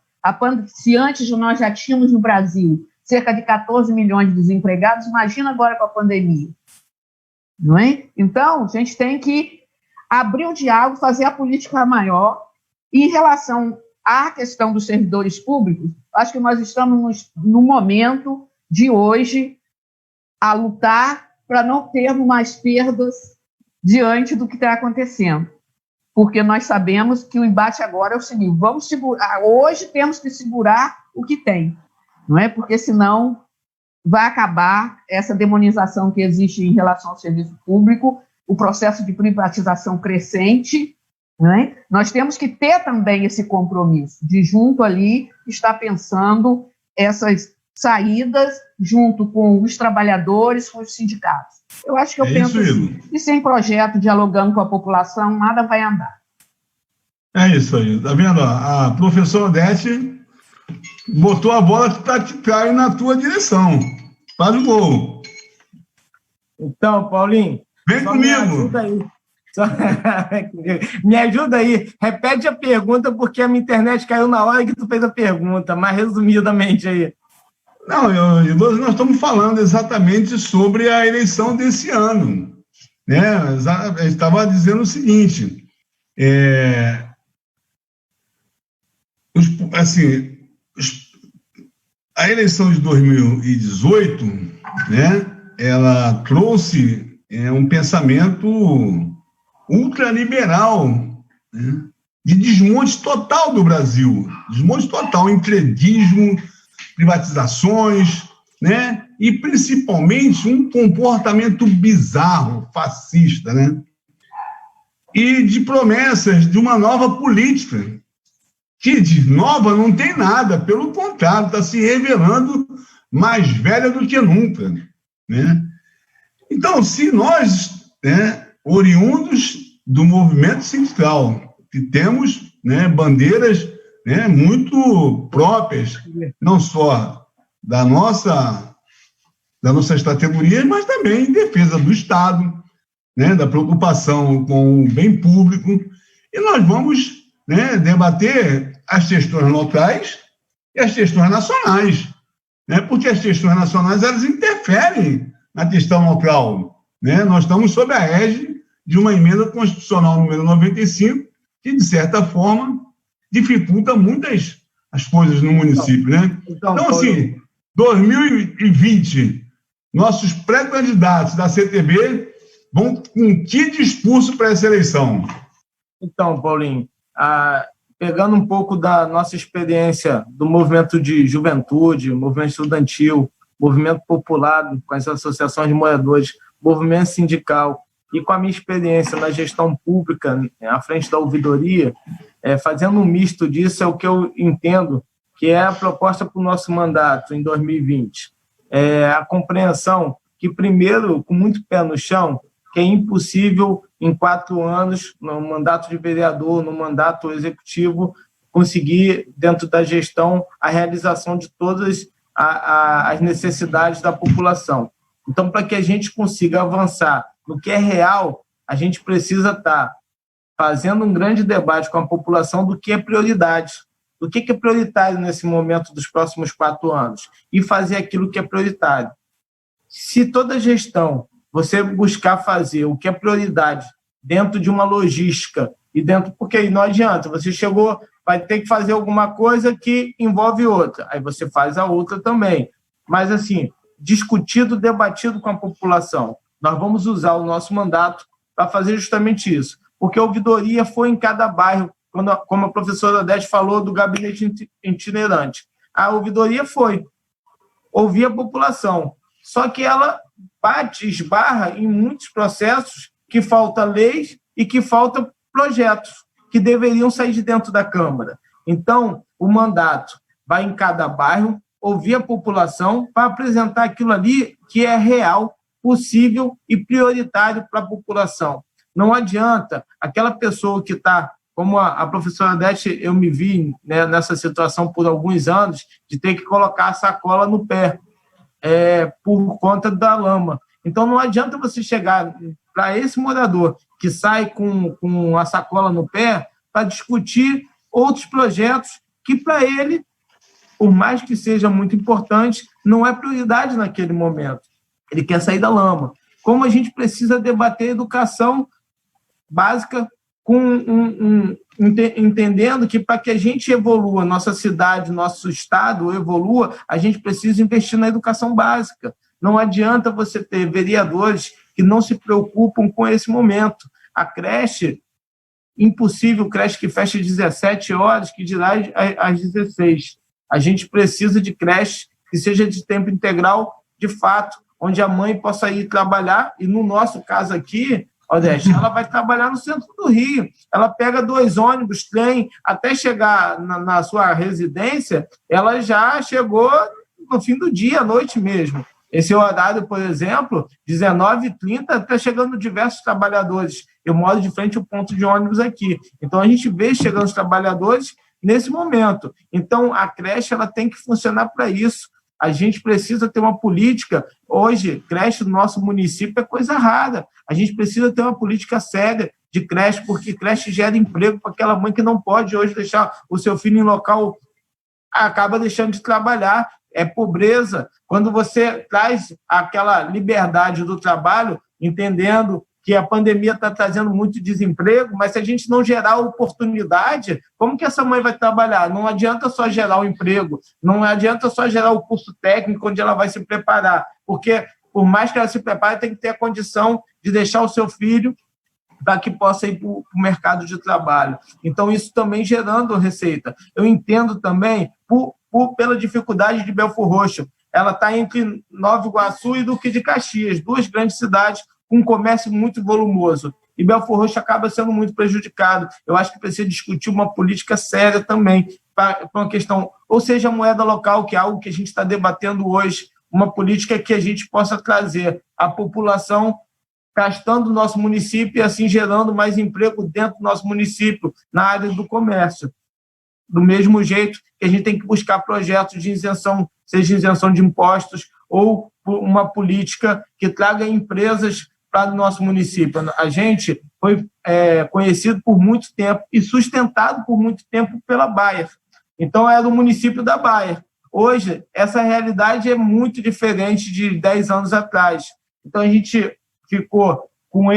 Se antes nós já tínhamos no Brasil cerca de 14 milhões de desempregados, imagina agora com a pandemia. Não é? Então, a gente tem que abrir o diálogo, fazer a política maior. E em relação à questão dos servidores públicos, acho que nós estamos no momento de hoje a lutar para não termos mais perdas diante do que está acontecendo. Porque nós sabemos que o embate agora é o seguinte: vamos segurar, hoje temos que segurar o que tem, não é? Porque senão vai acabar essa demonização que existe em relação ao serviço público, o processo de privatização crescente, não é? Nós temos que ter também esse compromisso de, junto ali, estar pensando essas saídas junto com os trabalhadores, com os sindicatos. Eu acho que eu penso assim, que sem projeto, dialogando com a população, nada vai andar. É isso aí. Tá vendo? A professora Odete botou a bola que cai na tua direção. Faz o gol. Então, Paulinho, vem comigo. Me ajuda aí. Me ajuda aí. Repete a pergunta, porque a minha internet caiu na hora que tu fez a pergunta, mais resumidamente aí. Não, nós estamos falando exatamente sobre a eleição desse ano. Né? Eu estava dizendo o seguinte, a eleição de 2018, né, ela trouxe um pensamento ultraliberal, né, de desmonte total do Brasil, desmonte total, entreguismo, privatizações, né, e principalmente um comportamento bizarro, fascista, né, e de promessas de uma nova política, que de nova não tem nada, pelo contrário, está se revelando mais velha do que nunca, né? Então, se nós, né, oriundos do movimento sindical, que temos, né, bandeiras, né, muito próprias, não só da nossa categoria, mas também em defesa do Estado, né, da preocupação com o bem público, e nós vamos, né, debater as questões locais e as questões nacionais, né, porque as questões nacionais elas interferem na questão local, né? Nós estamos sob a égide de uma emenda constitucional número 95, que, de certa forma, dificulta muitas as coisas no município, né? Então, assim, 2020, nossos pré-candidatos da CTB vão com que discurso para essa eleição? Então, Paulinho, pegando um pouco da nossa experiência do movimento de juventude, movimento estudantil, movimento popular com as associações de moradores, movimento sindical, e com a minha experiência na gestão pública, à frente da ouvidoria, fazendo um misto disso, é o que eu entendo que é a proposta para o nosso mandato em 2020. A compreensão que, primeiro, com muito pé no chão, que é impossível, em 4 anos, no mandato de vereador, no mandato executivo, conseguir, dentro da gestão, a realização de todas as necessidades da população. Então, para que a gente consiga avançar no que é real, a gente precisa estar fazendo um grande debate com a população do que é prioridade, do que é prioritário nesse momento dos próximos 4 anos, e fazer aquilo que é prioritário. Se toda gestão você buscar fazer o que é prioridade dentro de uma logística, e dentro, porque não adianta, você chegou, vai ter que fazer alguma coisa que envolve outra, aí você faz a outra também. Mas, assim, discutido, debatido com a população. Nós vamos usar o nosso mandato para fazer justamente isso, porque a ouvidoria foi em cada bairro, como a professora Odete falou do gabinete itinerante. A ouvidoria foi ouvir a população, só que ela esbarra em muitos processos que falta leis e que falta projetos que deveriam sair de dentro da Câmara. Então, o mandato vai em cada bairro, ouvir a população para apresentar aquilo ali que é real, possível e prioritário para a população. Não adianta aquela pessoa que está, como a professora Odete, eu me vi, né, nessa situação por alguns anos, de ter que colocar a sacola no pé por conta da lama. Então, não adianta você chegar para esse morador que sai com a sacola no pé para discutir outros projetos que, para ele, por mais que seja muito importante, não é prioridade naquele momento. Ele quer sair da lama. Como a gente precisa debater educação básica, entendendo que para que a gente evolua, nossa cidade, nosso estado evolua, a gente precisa investir na educação básica. Não adianta você ter vereadores que não se preocupam com esse momento. A creche, impossível, creche que fecha às 17 horas, que dirá às 16. A gente precisa de creche que seja de tempo integral, de fato, onde a mãe possa ir trabalhar, e no nosso caso aqui, Odete, ela vai trabalhar no centro do Rio, ela pega 2 ônibus, trem, até chegar na sua residência, ela já chegou no fim do dia, à noite mesmo. Esse horário, por exemplo, 19h30, está chegando diversos trabalhadores. Eu moro de frente ao ponto de ônibus aqui. Então, a gente vê chegando os trabalhadores nesse momento. Então, a creche ela tem que funcionar para isso. A gente precisa ter uma política. Hoje, creche no nosso município é coisa rara. A gente precisa ter uma política séria de creche, porque creche gera emprego para aquela mãe que não pode hoje deixar o seu filho em local, acaba deixando de trabalhar. É pobreza. Quando você traz aquela liberdade do trabalho, entendendo que a pandemia está trazendo muito desemprego, mas se a gente não gerar oportunidade, como que essa mãe vai trabalhar? Não adianta só gerar o emprego, não adianta só gerar o curso técnico onde ela vai se preparar, porque por mais que ela se prepare, tem que ter a condição de deixar o seu filho para que possa ir para o mercado de trabalho. Então, isso também gerando receita. Eu entendo também pela dificuldade de Belfor Roxo. Ela está entre Nova Iguaçu e Duque de Caxias, 2 grandes cidades com um comércio muito volumoso. E Belfor Roxo acaba sendo muito prejudicado. Eu acho que precisa discutir uma política séria também para uma questão, ou seja, a moeda local, que é algo que a gente está debatendo hoje, uma política que a gente possa trazer a população gastando o nosso município e assim gerando mais emprego dentro do nosso município, na área do comércio. Do mesmo jeito que a gente tem que buscar projetos de isenção, seja isenção de impostos ou uma política que traga empresas para o nosso município. A gente foi conhecido por muito tempo e sustentado por muito tempo pela Bayer. Então, era o município da Bayer. Hoje, essa realidade é muito diferente de 10 anos atrás. Então, a gente ficou com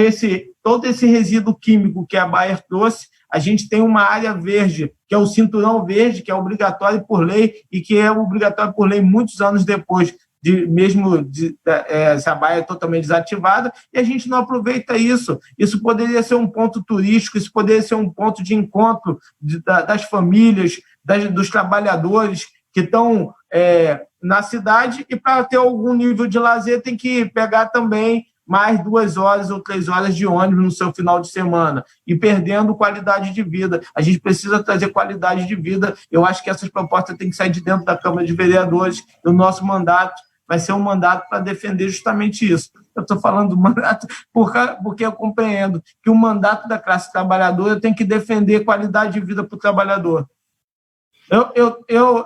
todo esse resíduo químico que a Bayer trouxe, a gente tem uma área verde, que é o cinturão verde, que é obrigatório por lei e que é obrigatório por lei muitos anos depois, se a baia é totalmente desativada, e a gente não aproveita isso. Isso poderia ser um ponto turístico, isso poderia ser um ponto de encontro das famílias, dos trabalhadores que estão na cidade, e para ter algum nível de lazer tem que pegar também mais 2 horas ou 3 horas de ônibus no seu final de semana, e perdendo qualidade de vida. A gente precisa trazer qualidade de vida. Eu acho que essas propostas têm que sair de dentro da Câmara de Vereadores, e o nosso mandato vai ser um mandato para defender justamente isso. Eu estou falando do mandato porque eu compreendo que o mandato da classe trabalhadora tem que defender qualidade de vida para o trabalhador.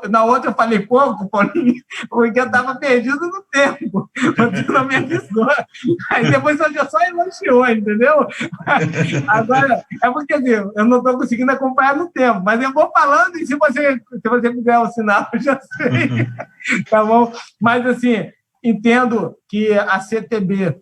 Na outra eu falei pouco, Paulinho, porque eu estava perdido no tempo, você não me avisou. Aí depois você só elogiou, entendeu? Agora, é porque eu não estou conseguindo acompanhar no tempo, mas eu vou falando, e se você me der o sinal, eu já sei. Tá bom? Mas, assim, entendo que a CTB,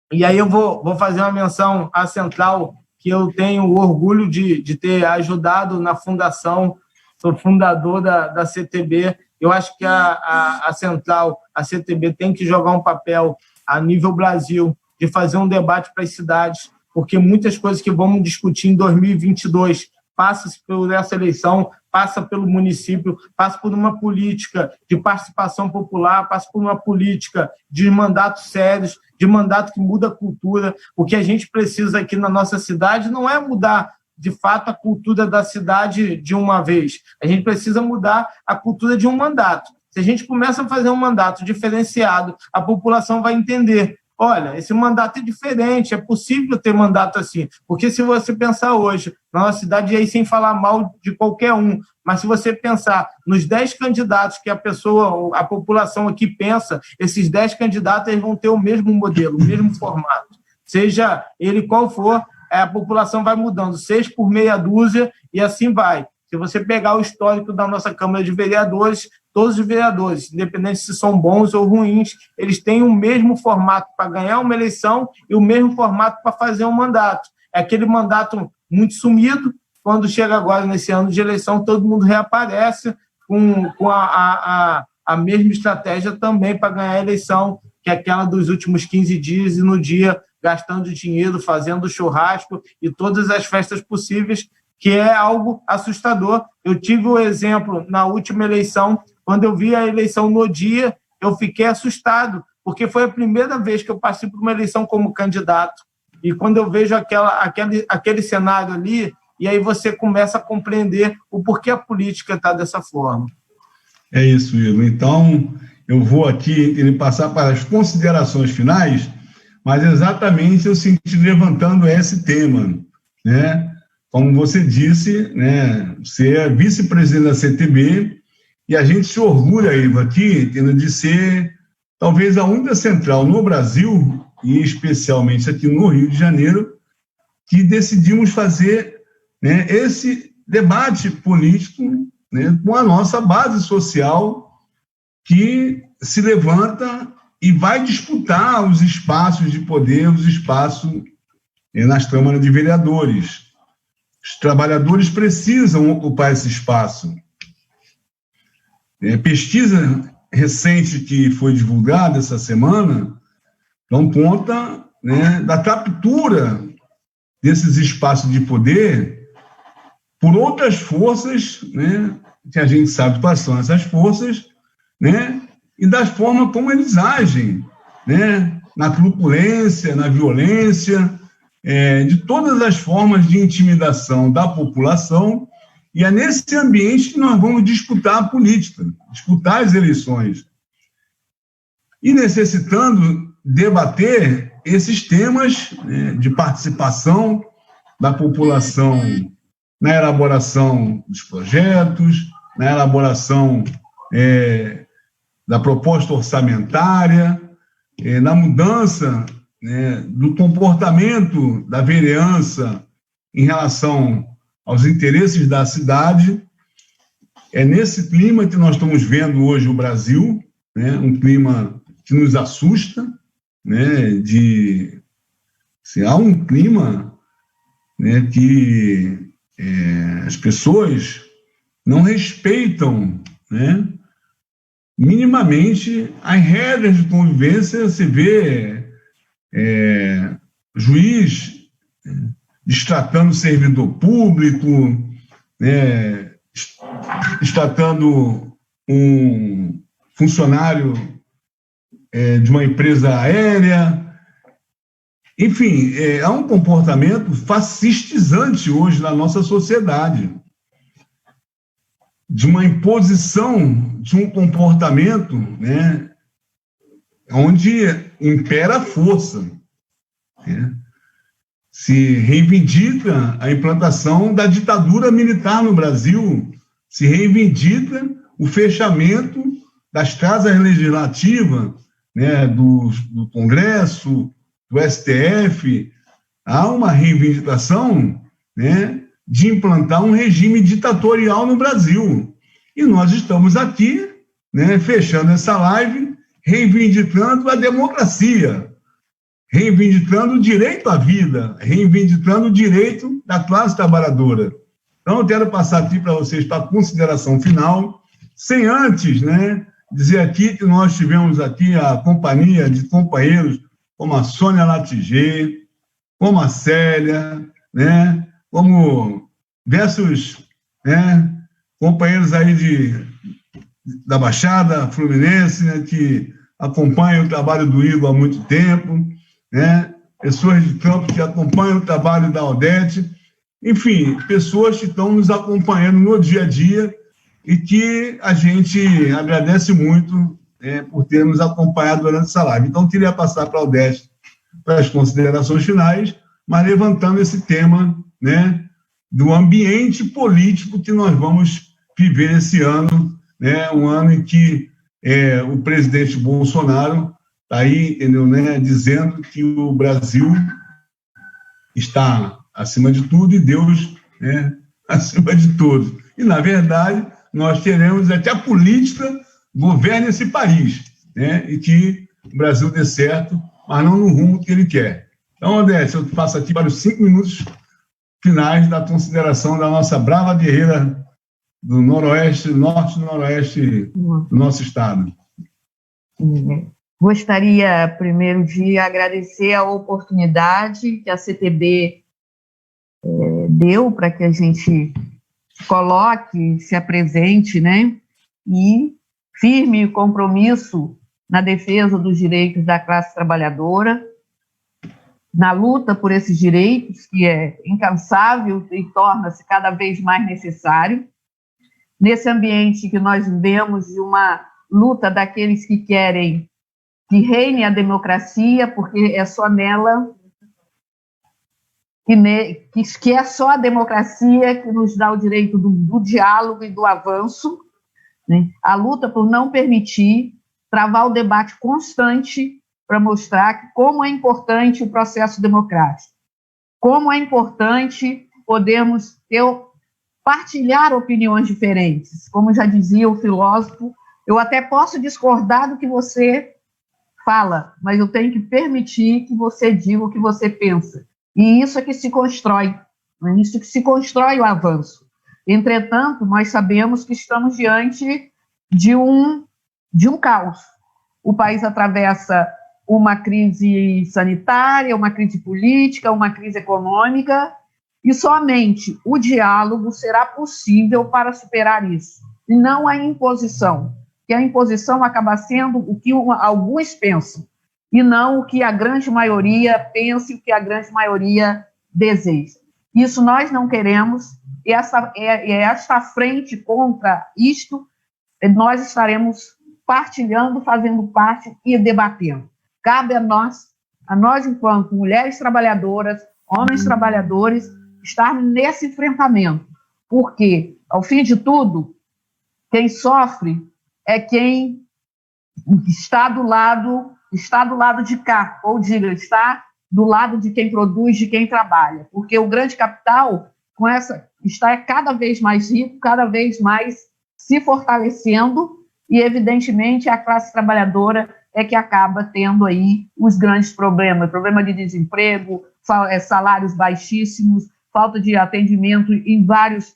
e aí eu vou fazer uma menção à Central, que eu tenho o orgulho de ter ajudado na fundação. Sou fundador da CTB. Eu acho que a Central, a CTB, tem que jogar um papel a nível Brasil, de fazer um debate para as cidades, porque muitas coisas que vamos discutir em 2022 passam por essa eleição, passa pelo município, passa por uma política de participação popular, passa por uma política de mandatos sérios, de mandato que muda a cultura. O que a gente precisa aqui na nossa cidade não é mudar de fato a cultura da cidade de uma vez. A gente precisa mudar a cultura de um mandato. Se a gente começa a fazer um mandato diferenciado, a população vai entender, olha, esse mandato é diferente, é possível ter mandato assim. Porque se você pensar hoje, na nossa cidade, e aí sem falar mal de qualquer um, mas se você pensar nos 10 candidatos que a população aqui pensa, esses 10 candidatos eles vão ter o mesmo modelo, o mesmo formato. Seja ele qual for, a população vai mudando, 6 por meia dúzia, e assim vai. Se você pegar o histórico da nossa Câmara de Vereadores, todos os vereadores, independente se são bons ou ruins, eles têm o mesmo formato para ganhar uma eleição e o mesmo formato para fazer um mandato. É aquele mandato muito sumido, quando chega agora nesse ano de eleição, todo mundo reaparece com a mesma estratégia também para ganhar a eleição, que é aquela dos últimos 15 dias e no dia gastando dinheiro, fazendo churrasco e todas as festas possíveis, que é algo assustador. Eu tive o exemplo na última eleição, quando eu vi a eleição no dia, eu fiquei assustado, porque foi a primeira vez que eu passei por uma eleição como candidato. E quando eu vejo aquele cenário ali, e aí você começa a compreender o porquê a política está dessa forma. É isso, Igor. Então, eu vou aqui passar para as considerações finais, mas exatamente eu senti levantando esse tema, né? Como você disse, né, você é vice-presidente da CTB, e a gente se orgulha, Ivo, aqui, de ser talvez a única central no Brasil, e especialmente aqui no Rio de Janeiro, que decidimos fazer, né, esse debate político, né, com a nossa base social, que se levanta e vai disputar os espaços de poder, os espaços nas câmaras de vereadores. Os trabalhadores precisam ocupar esse espaço. Pesquisa recente que foi divulgada essa semana dão conta, né, da captura desses espaços de poder por outras forças, né, que a gente sabe quais são essas forças, né, e da forma como eles agem, né, na truculência, na violência, de todas as formas de intimidação da população, e é nesse ambiente que nós vamos disputar a política, disputar as eleições. E necessitando debater esses temas, né, de participação da população na elaboração dos projetos, na elaboração da proposta orçamentária, na mudança, né, do comportamento da vereança em relação aos interesses da cidade. É nesse clima que nós estamos vendo hoje o Brasil, né, um clima que nos assusta, né, há um clima, né, que as pessoas não respeitam, né, minimamente as regras de convivência. Você vê juiz destratando o servidor público, né, destratando um funcionário de uma empresa aérea. Enfim, há um comportamento fascistizante hoje na nossa sociedade, de uma imposição de um comportamento, né, onde impera a força, né? Se reivindica a implantação da ditadura militar no Brasil, se reivindica o fechamento das casas legislativas, né, do Congresso, do STF. Há uma reivindicação, né, de implantar um regime ditatorial no Brasil. E nós estamos aqui, né, fechando essa live, reivindicando a democracia, reivindicando o direito à vida, reivindicando o direito da classe trabalhadora. Então, eu quero passar aqui para vocês para a consideração final, sem antes, né, dizer aqui que nós tivemos aqui a companhia de companheiros como a Sônia Latiger, como a Célia, né, como diversos, né, companheiros aí da Baixada Fluminense, né, que acompanham o trabalho do Igor há muito tempo, né, pessoas de campo que acompanham o trabalho da Odete, enfim, pessoas que estão nos acompanhando no dia a dia e que a gente agradece muito por ter nos acompanhado durante essa live. Então, queria passar para a Odete para as considerações finais, mas levantando esse tema, né, do ambiente político que nós vamos viver esse ano, né, um ano em que o presidente Bolsonaro está aí, entendeu, né, dizendo que o Brasil está acima de tudo e Deus, né, acima de tudo. E, na verdade, nós queremos que a política governe esse país, né, e que o Brasil dê certo, mas não no rumo que ele quer. Então, Odete, eu passo aqui para os 5 minutos finais da consideração da nossa brava guerreira do Noroeste, Norte e Noroeste do nosso estado. Gostaria, primeiro, de agradecer a oportunidade que a CTB deu para que a gente se coloque, se apresente, né, e firme compromisso na defesa dos direitos da classe trabalhadora, na luta por esses direitos, que é incansável e torna-se cada vez mais necessário, nesse ambiente que nós vivemos de uma luta daqueles que querem que reine a democracia, porque é só nela que é só a democracia que nos dá o direito do diálogo e do avanço, né? A luta por não permitir travar o debate constante para mostrar que como é importante o processo democrático, como é importante podermos partilhar opiniões diferentes. Como já dizia o filósofo, eu até posso discordar do que você fala, mas eu tenho que permitir que você diga o que você pensa. E isso é que se constrói, é isso que se constrói o avanço. Entretanto, nós sabemos que estamos diante de um caos. O país atravessa uma crise sanitária, uma crise política, uma crise econômica, e somente o diálogo será possível para superar isso, e não a imposição, que a imposição acaba sendo o que alguns pensam, e não o que a grande maioria pensa e o que a grande maioria deseja. Isso nós não queremos, e esta frente contra isto, nós estaremos partilhando, fazendo parte e debatendo. Cabe a nós enquanto mulheres trabalhadoras, homens trabalhadores, estar nesse enfrentamento, porque, ao fim de tudo, quem sofre é quem está do lado de cá, ou diga, está do lado de quem produz, de quem trabalha, porque o grande capital está cada vez mais rico, cada vez mais se fortalecendo, e, evidentemente, a classe trabalhadora é que acaba tendo aí os grandes problemas, problema de desemprego, salários baixíssimos, falta de atendimento em vários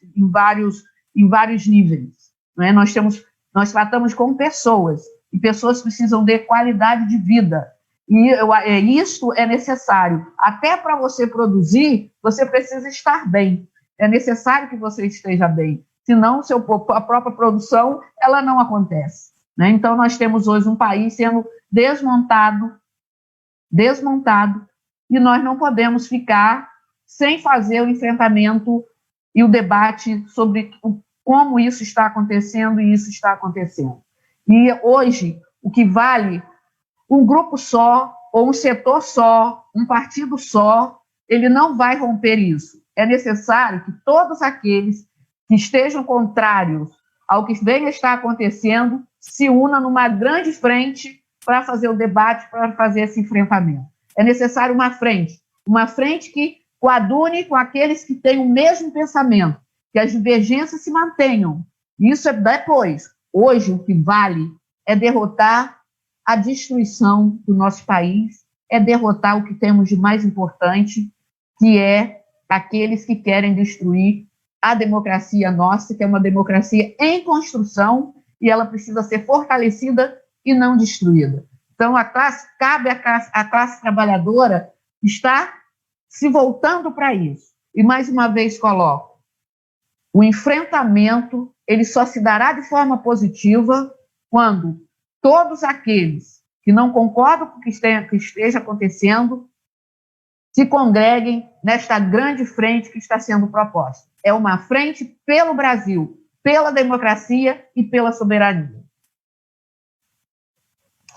níveis. Não é? Nós tratamos com pessoas, e pessoas precisam de qualidade de vida. E isso é necessário. Até para você produzir, você precisa estar bem. É necessário que você esteja bem. Senão, a própria produção, ela não acontece. Né? Então, nós temos hoje um país sendo desmontado, e nós não podemos ficar sem fazer o enfrentamento e o debate sobre como isso está acontecendo, e isso está acontecendo. E hoje, o que vale, um grupo só, ou um setor só, um partido só, ele não vai romper isso. É necessário que todos aqueles que estejam contrários ao que venha estar acontecendo se unam numa grande frente para fazer o debate, para fazer esse enfrentamento. É necessário uma frente que coadune com aqueles que têm o mesmo pensamento, que as divergências se mantenham. Isso é depois. Hoje, o que vale é derrotar a destruição do nosso país, é derrotar o que temos de mais importante, que é aqueles que querem destruir a democracia nossa, que é uma democracia em construção, e ela precisa ser fortalecida e não destruída. Então, cabe à classe trabalhadora estar se voltando para isso. E, mais uma vez, coloco, o enfrentamento ele só se dará de forma positiva quando todos aqueles que não concordam com o que esteja acontecendo se congreguem nesta grande frente que está sendo proposta. É uma frente pelo Brasil, pela democracia e pela soberania.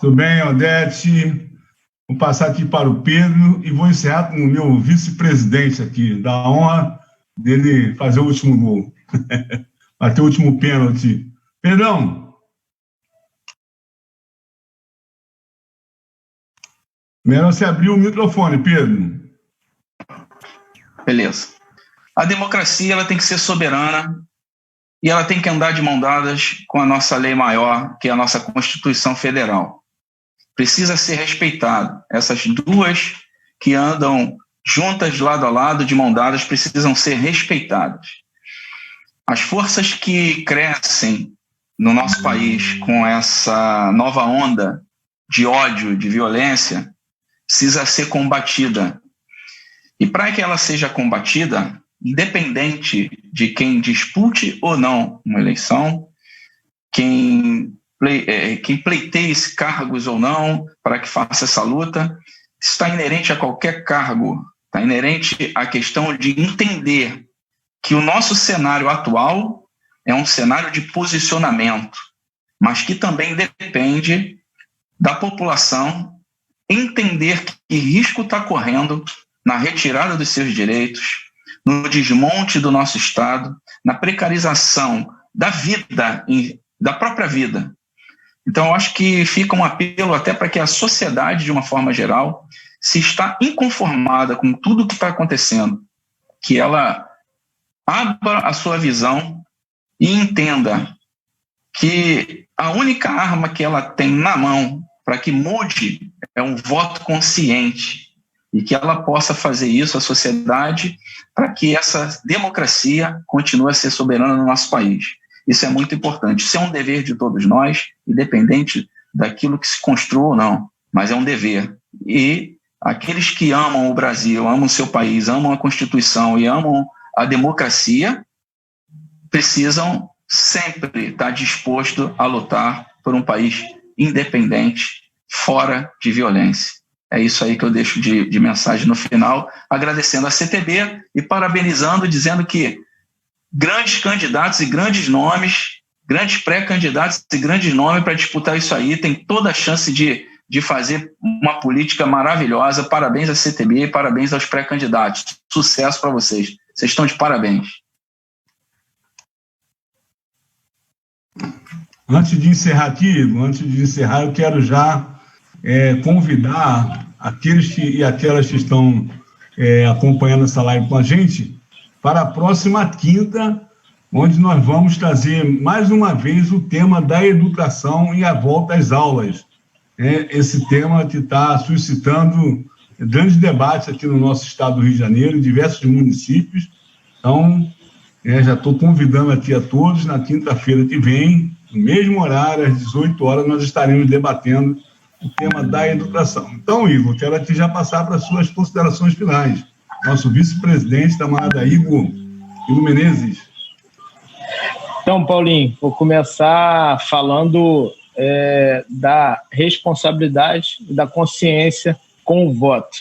Tudo bem, Odete. Vou passar aqui para o Pedro e vou encerrar com o meu vice-presidente aqui, da honra dele fazer o último gol. Bater o último pênalti. Pedrão. Melhor você abrir o microfone, Pedro. Beleza. A democracia ela tem que ser soberana e ela tem que andar de mão dadas com a nossa lei maior, que é a nossa Constituição Federal. Precisa ser respeitado. Essas duas que andam juntas, lado a lado, de mão dadas, precisam ser respeitadas. As forças que crescem no nosso país com essa nova onda de ódio, de violência, precisa ser combatida. E para que ela seja combatida, independente de quem dispute ou não uma eleição, quem pleiteie cargos ou não, para que faça essa luta, está inerente a qualquer cargo, está inerente à questão de entender que o nosso cenário atual é um cenário de posicionamento, mas que também depende da população entender que risco está correndo na retirada dos seus direitos, no desmonte do nosso Estado, na precarização da vida, da própria vida. Então, eu acho que fica um apelo até para que a sociedade, de uma forma geral, se está inconformada com tudo o que está acontecendo, que ela abra a sua visão e entenda que a única arma que ela tem na mão para que mude é um voto consciente e que ela possa fazer isso à sociedade para que essa democracia continue a ser soberana no nosso país. Isso é muito importante. Isso é um dever de todos nós, independente daquilo que se construa ou não, mas é um dever. E aqueles que amam o Brasil, amam o seu país, amam a Constituição e amam a democracia, precisam sempre estar dispostos a lutar por um país independente, fora de violência. É isso aí que eu deixo de mensagem no final, agradecendo a CTB e parabenizando, dizendo que grandes candidatos e grandes nomes, grandes pré-candidatos e grandes nomes para disputar isso aí, tem toda a chance de fazer uma política maravilhosa. Parabéns à CTB e parabéns aos pré-candidatos. Sucesso para vocês. Vocês estão de parabéns. Antes de encerrar aqui, eu quero já convidar aqueles e aquelas que estão acompanhando essa live com a gente para a próxima quinta, onde nós vamos trazer mais uma vez o tema da educação e a volta às aulas. Esse tema que está suscitando grandes debates aqui no nosso estado do Rio de Janeiro, em diversos municípios. Então, já estou convidando aqui a todos, na quinta-feira que vem, no mesmo horário, às 18 horas, nós estaremos debatendo o tema da educação. Então, Igor, quero aqui já passar para as suas considerações finais. Nosso vice-presidente da Manada, Igor Menezes. Então, Paulinho, vou começar falando da responsabilidade e da consciência com o voto.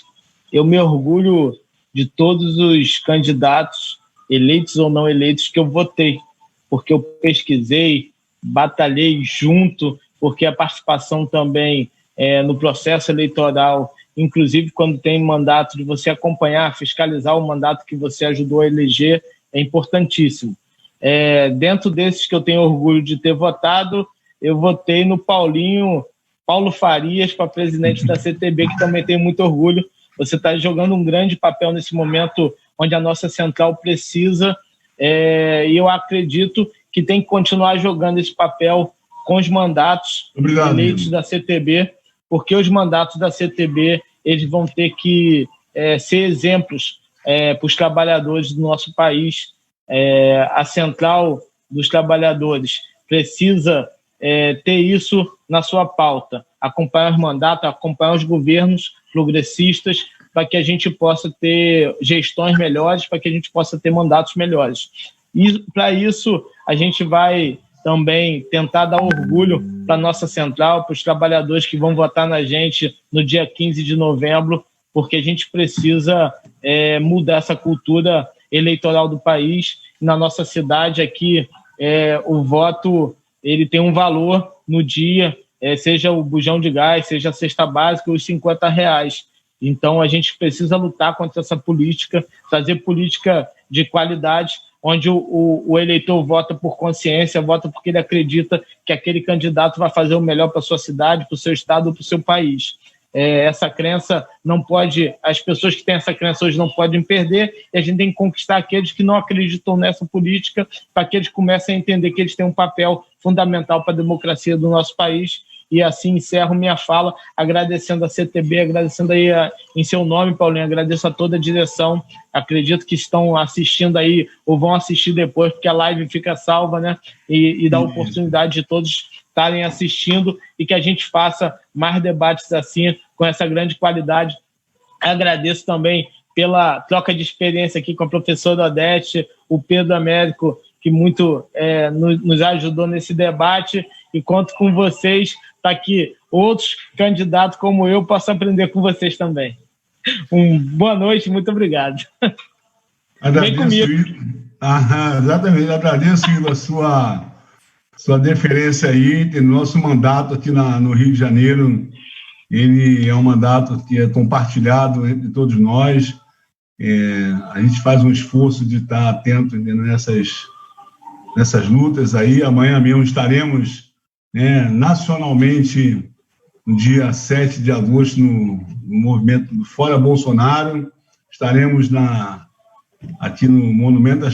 Eu me orgulho de todos os candidatos, eleitos ou não eleitos, que eu votei, porque eu pesquisei, batalhei junto, porque a participação também no processo eleitoral, inclusive quando tem mandato, de você acompanhar, fiscalizar o mandato que você ajudou a eleger, é importantíssimo. Dentro desses que eu tenho orgulho de ter votado, eu votei no Paulo Farias para presidente da CTB, que também tenho muito orgulho. Você está jogando um grande papel nesse momento onde a nossa central precisa, e eu acredito que tem que continuar jogando esse papel com os mandatos eleitos da CTB, porque os mandatos da CTB eles vão ter que ser exemplos para os trabalhadores do nosso país. A Central dos Trabalhadores precisa ter isso na sua pauta, acompanhar os mandatos, acompanhar os governos progressistas, para que a gente possa ter gestões melhores, para que a gente possa ter mandatos melhores. E para isso a gente vai também tentar dar orgulho para a nossa central, para os trabalhadores que vão votar na gente no dia 15 de novembro, porque a gente precisa mudar essa cultura eleitoral do país. Na nossa cidade aqui, o voto ele tem um valor no dia, seja o bujão de gás, seja a cesta básica, os R$50. Então, a gente precisa lutar contra essa política, fazer política de qualidade, onde o eleitor vota por consciência, vota porque ele acredita que aquele candidato vai fazer o melhor para a sua cidade, para o seu estado, para o seu país. Essa crença não pode, as pessoas que têm essa crença hoje não podem perder, e a gente tem que conquistar aqueles que não acreditam nessa política, para que eles comecem a entender que eles têm um papel fundamental para a democracia do nosso país. E assim encerro minha fala, agradecendo a CTB, agradecendo aí em seu nome, Paulinho, agradeço a toda a direção, acredito que estão assistindo aí, ou vão assistir depois, porque a live fica salva, né, e dá oportunidade de todos estarem assistindo, e que a gente faça mais debates assim, com essa grande qualidade. Agradeço também pela troca de experiência aqui com a professora Odete, o Pedro Américo, que muito nos ajudou nesse debate, e conto com vocês para que outros candidatos como eu possam aprender com vocês também. Boa noite, muito obrigado. Vem comigo. Exatamente, agradeço a sua deferência aí, no nosso mandato aqui no Rio de Janeiro. Ele é um mandato que é compartilhado entre todos nós. A gente faz um esforço de estar atento nessas lutas aí. Amanhã mesmo estaremos nacionalmente, no dia 7 de agosto, no movimento do Fora Bolsonaro. Estaremos aqui no Monumento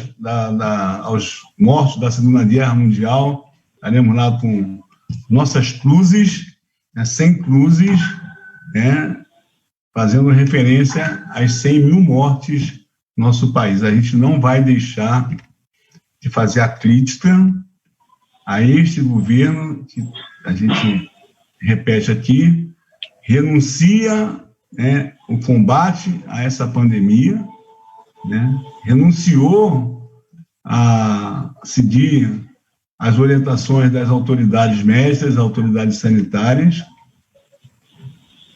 aos Mortos da Segunda Guerra Mundial. Estaremos lá com nossas cruzes, 100 cruzes, fazendo referência às 100 mil mortes no nosso país. A gente não vai deixar de fazer a crítica a este governo, que a gente repete aqui, renuncia o combate a essa pandemia, renunciou a seguir as orientações das autoridades médicas, autoridades sanitárias,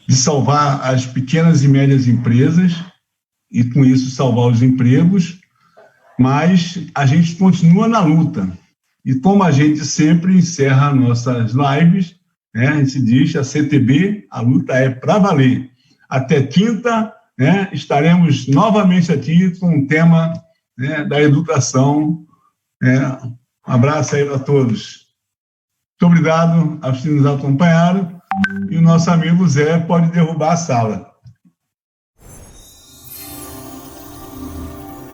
de salvar as pequenas e médias empresas e, com isso, salvar os empregos, mas a gente continua na luta. E como a gente sempre encerra nossas lives, a gente diz, a CTB, a luta é para valer. Até quinta, estaremos novamente aqui com o tema da educação. Um abraço aí para todos. Muito obrigado aos que nos acompanharam. E o nosso amigo Zé pode derrubar a sala.